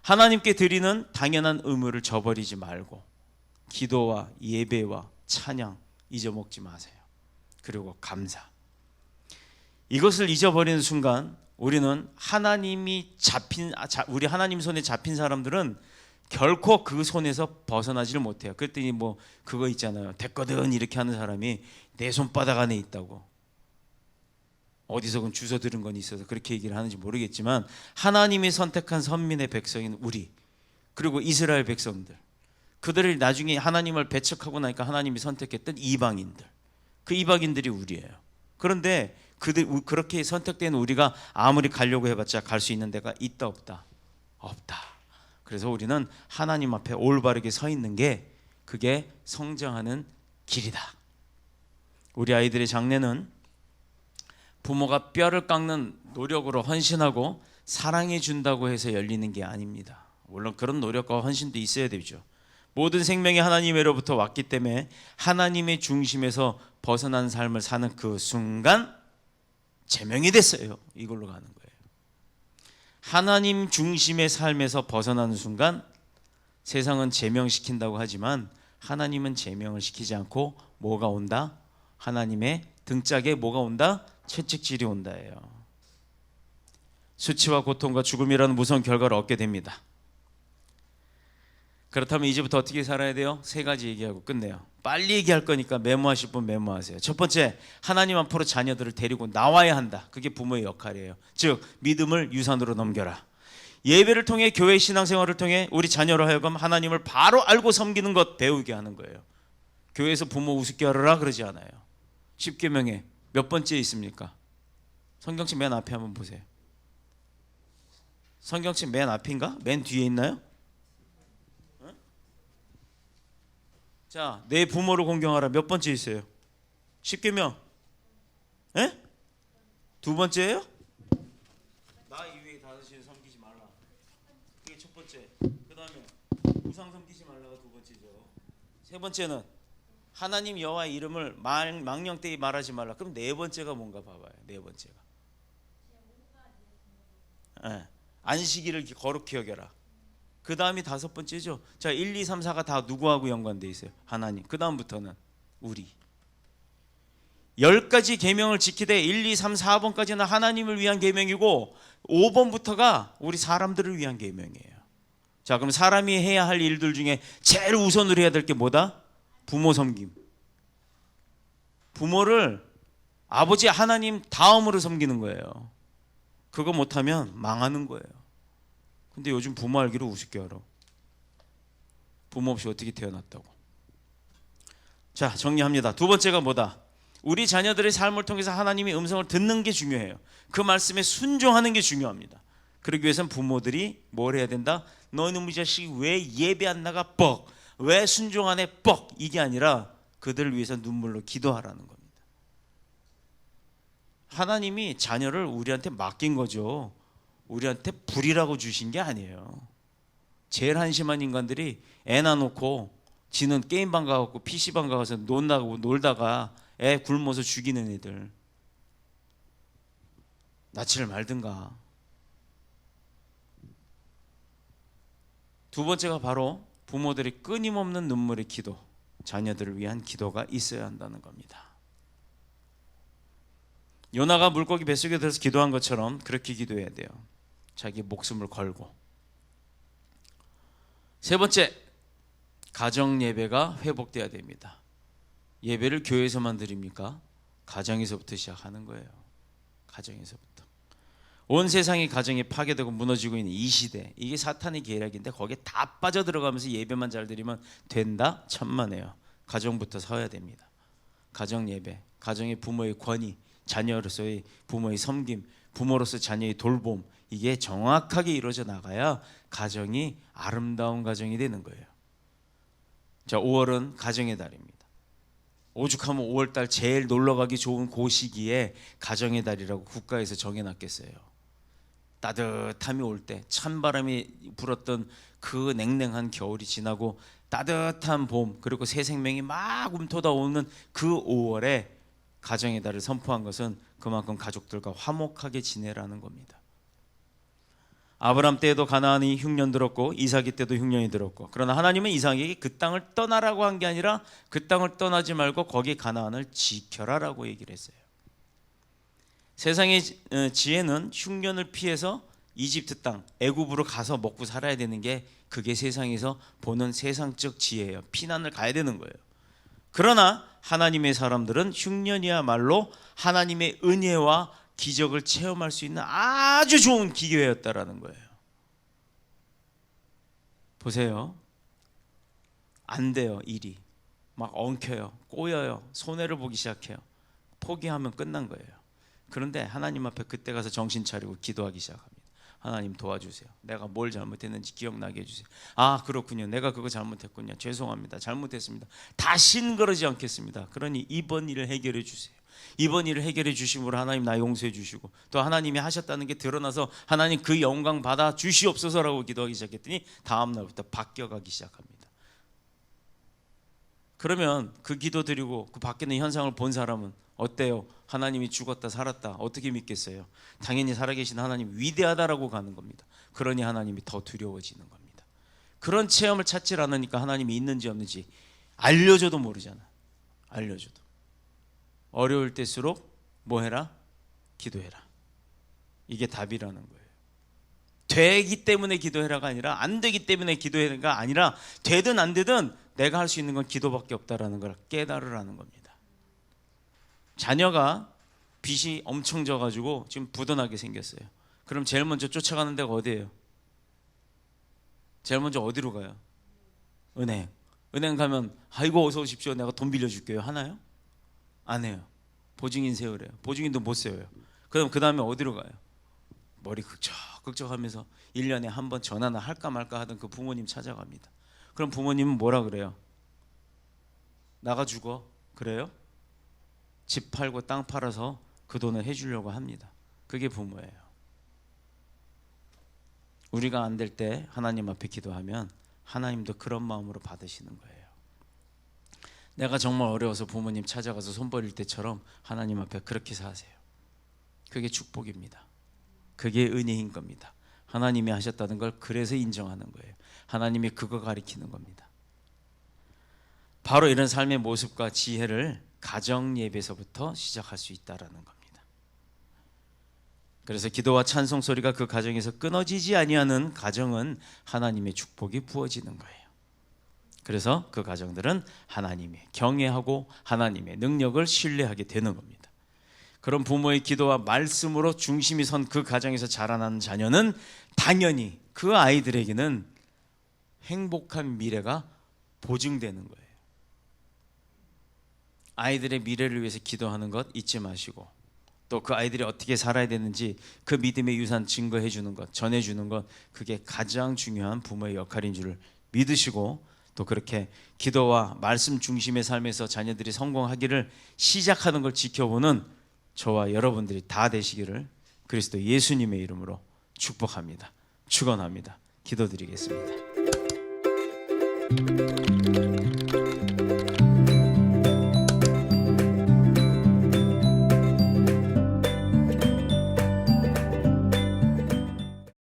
하나님께 드리는 당연한 의무를 저버리지 말고 기도와 예배와 찬양 잊어먹지 마세요. 그리고 감사. 이것을 잊어버리는 순간 우리는 우리 하나님 손에 잡힌 사람들은 결코 그 손에서 벗어나지를 못해요. 그랬더니 뭐 그거 있잖아요. 됐거든 이렇게 하는 사람이 내 손바닥 안에 있다고. 어디서 주워 들은 건 있어서 그렇게 얘기를 하는지 모르겠지만 하나님이 선택한 선민의 백성인 우리 그리고 이스라엘 백성들 그들을 나중에 하나님을 배척하고 나니까 하나님이 선택했던 이방인들 그 이방인들이 우리예요. 그런데 그렇게 선택된 우리가 아무리 가려고 해봤자 갈 수 있는 데가 있다 없다? 없다. 그래서 우리는 하나님 앞에 올바르게 서 있는 게 그게 성장하는 길이다. 우리 아이들의 장래는 부모가 뼈를 깎는 노력으로 헌신하고 사랑해 준다고 해서 열리는 게 아닙니다. 물론 그런 노력과 헌신도 있어야 되죠. 모든 생명이 하나님으로부터 왔기 때문에 하나님의 중심에서 벗어난 삶을 사는 그 순간 제명이 됐어요. 이걸로 가는 거예요. 하나님 중심의 삶에서 벗어나는 순간 세상은 제명시킨다고 하지만 하나님은 제명을 시키지 않고 뭐가 온다? 하나님의 등짝에 뭐가 온다? 채찍질이 온다예요. 수치와 고통과 죽음이라는 무서운 결과를 얻게 됩니다. 그렇다면 이제부터 어떻게 살아야 돼요? 3가지 얘기하고 끝내요. 빨리 얘기할 거니까 메모하실 분 메모하세요. 첫 번째, 하나님 앞으로 자녀들을 데리고 나와야 한다. 그게 부모의 역할이에요. 즉 믿음을 유산으로 넘겨라. 예배를 통해 교회 신앙생활을 통해 우리 자녀로 하여금 하나님을 바로 알고 섬기는 것 배우게 하는 거예요. 교회에서 부모 우습게 하라 그러지 않아요. 십계명에 몇 번째에 있습니까? 성경책 맨 앞에 한번 보세요. 성경책 맨 앞인가? 맨 뒤에 있나요? 자, 내 부모를 공경하라 몇 번째 있어요? 십계명. 에? 두 번째예요? 나 이외에 다섯을 섬기지 말라. 그게 첫 번째. 그 다음에 우상 섬기지 말라가 두 번째죠. 세 번째는 하나님 여호와의 이름을 망령되이 말하지 말라. 그럼 네 번째가 뭔가 봐봐요. 네 번째가. 안식일을 거룩히 여겨라. 그 다음이 다섯 번째죠. 자, 1, 2, 3, 4가 다 누구하고 연관돼 있어요? 하나님. 그 다음부터는 우리. 10가지 계명을 지키되 1, 2, 3, 4번까지는 하나님을 위한 계명이고 5번부터가 우리 사람들을 위한 계명이에요. 자, 그럼 사람이 해야 할 일들 중에 제일 우선으로 해야 될 게 뭐다? 부모 섬김. 부모를 아버지 하나님 다음으로 섬기는 거예요. 그거 못하면 망하는 거예요. 근데 요즘 부모 알기로 우습게 알아. 부모 없이 어떻게 태어났다고. 자, 정리합니다. 두 번째가 뭐다? 우리 자녀들의 삶을 통해서 하나님의 음성을 듣는 게 중요해요. 그 말씀에 순종하는 게 중요합니다. 그러기 위해서는 부모들이 뭘 해야 된다? 너희는 이 자식이 왜 예배 안 나가? 뻑. 왜 순종 안 해? 뻑. 이게 아니라 그들을 위해서 눈물로 기도하라는 겁니다. 하나님이 자녀를 우리한테 맡긴 거죠. 우리한테 불이라고 주신 게 아니에요. 제일 한심한 인간들이 애 낳아놓고 지는 게임방 가갖고 PC방 가서 놀다가 애 굶어서 죽이는 애들. 낳지를 말든가. 두 번째가 바로 부모들이 끊임없는 눈물의 기도, 자녀들을 위한 기도가 있어야 한다는 겁니다. 요나가 물고기 뱃속에 들어서 기도한 것처럼 그렇게 기도해야 돼요. 자기 목숨을 걸고. 세 번째, 가정 예배가 회복돼야 됩니다. 예배를 교회에서만 드립니까? 가정에서부터 시작하는 거예요. 가정에서부터. 온 세상이 가정이 파괴되고 무너지고 있는 이 시대, 이게 사탄의 계략인데 거기에 다 빠져들어가면서 예배만 잘 드리면 된다? 천만에요. 가정부터 서야 됩니다. 가정 예배, 가정의 부모의 권위, 자녀로서의 부모의 섬김, 부모로서 자녀의 돌봄, 이게 정확하게 이루어져 나가야 가정이 아름다운 가정이 되는 거예요. 자, 5월은 가정의 달입니다. 오죽하면 5월달 제일 놀러가기 좋은 그 시기에 가정의 달이라고 국가에서 정해놨겠어요. 따뜻함이 올 때, 찬바람이 불었던 그 냉랭한 겨울이 지나고 따뜻한 봄, 그리고 새 생명이 막 움터다 오는 그 5월에 가정의 달을 선포한 것은 그만큼 가족들과 화목하게 지내라는 겁니다. 아브람 때에도 가나안이 흉년 들었고 이삭이 때도 흉년이 들었고, 그러나 하나님은 이삭에게 그 땅을 떠나라고 한 게 아니라 그 땅을 떠나지 말고 거기 가나안을 지켜라라고 얘기를 했어요. 세상의 지혜는 흉년을 피해서 이집트 땅, 애굽으로 가서 먹고 살아야 되는 게, 그게 세상에서 보는 세상적 지혜예요. 피난을 가야 되는 거예요. 그러나 하나님의 사람들은 흉년이야말로 하나님의 은혜와 기적을 체험할 수 있는 아주 좋은 기회였다라는 거예요. 보세요. 안 돼요. 일이 막 엉켜요. 꼬여요. 손해를 보기 시작해요. 포기하면 끝난 거예요. 그런데 하나님 앞에 그때 가서 정신 차리고 기도하기 시작합니다. 하나님 도와주세요. 내가 뭘 잘못했는지 기억나게 해주세요. 아, 그렇군요. 내가 그거 잘못했군요. 죄송합니다. 잘못했습니다. 다신 그러지 않겠습니다. 그러니 이번 일을 해결해 주세요. 이번 일을 해결해 주심으로 하나님 나 용서해 주시고, 또 하나님이 하셨다는 게 드러나서 하나님 그 영광 받아 주시옵소서라고 기도하기 시작했더니 다음 날부터 바뀌어가기 시작합니다. 그러면 그 기도 드리고 그 바뀌는 현상을 본 사람은 어때요? 하나님이 죽었다 살았다 어떻게 믿겠어요? 당연히 살아계신 하나님 위대하다라고 가는 겁니다. 그러니 하나님이 더 두려워지는 겁니다. 그런 체험을 찾지 않으니까 하나님이 있는지 없는지 알려줘도 모르잖아. 알려줘도. 어려울 때일수록 뭐 해라? 기도해라. 이게 답이라는 거예요. 되기 때문에 기도해라가 아니라 안 되기 때문에 기도해라가 아니라 되든 안 되든 내가 할 수 있는 건 기도밖에 없다라는 걸 깨달으라는 겁니다. 자녀가 빚이 엄청 져가지고 지금 부도나게 생겼어요. 그럼 제일 먼저 쫓아가는 데가 어디예요? 제일 먼저 어디로 가요? 은행. 은행 가면 아이고 어서 오십시오. 내가 돈 빌려줄게요. 하나요? 안 해요. 보증인 세우래요. 보증인도 못 세워요. 그럼 그 다음에 어디로 가요? 머리 극적하면서 1년에 한 번 전화나 할까 말까 하던 그 부모님 찾아갑니다. 그럼 부모님은 뭐라 그래요? 나가 죽어. 그래요? 집 팔고 땅 팔아서 그 돈을 해주려고 합니다. 그게 부모예요. 우리가 안 될 때 하나님 앞에 기도하면 하나님도 그런 마음으로 받으시는 거예요. 내가 정말 어려워서 부모님 찾아가서 손 벌릴 때처럼 하나님 앞에 그렇게 사세요. 그게 축복입니다. 그게 은혜인 겁니다. 하나님이 하셨다는 걸 그래서 인정하는 거예요. 하나님이 그거 가리키는 겁니다. 바로 이런 삶의 모습과 지혜를 가정 예배에서부터 시작할 수 있다라는 겁니다. 그래서 기도와 찬송 소리가 그 가정에서 끊어지지 아니하는 가정은 하나님의 축복이 부어지는 거예요. 그래서 그 가정들은 하나님의 경외하고 하나님의 능력을 신뢰하게 되는 겁니다. 그런 부모의 기도와 말씀으로 중심이 선 그 가정에서 자라나는 자녀는 당연히 그 아이들에게는 행복한 미래가 보증되는 거예요. 아이들의 미래를 위해서 기도하는 것 잊지 마시고, 또 그 아이들이 어떻게 살아야 되는지 그 믿음의 유산 증거해 주는 것, 전해 주는 것, 그게 가장 중요한 부모의 역할인 줄을 믿으시고, 또 그렇게 기도와 말씀 중심의 삶에서 자녀들이 성공하기를 시작하는 걸 지켜보는 저와 여러분들이 다 되시기를 그리스도 예수님의 이름으로 축복합니다. 축원합니다. 기도드리겠습니다.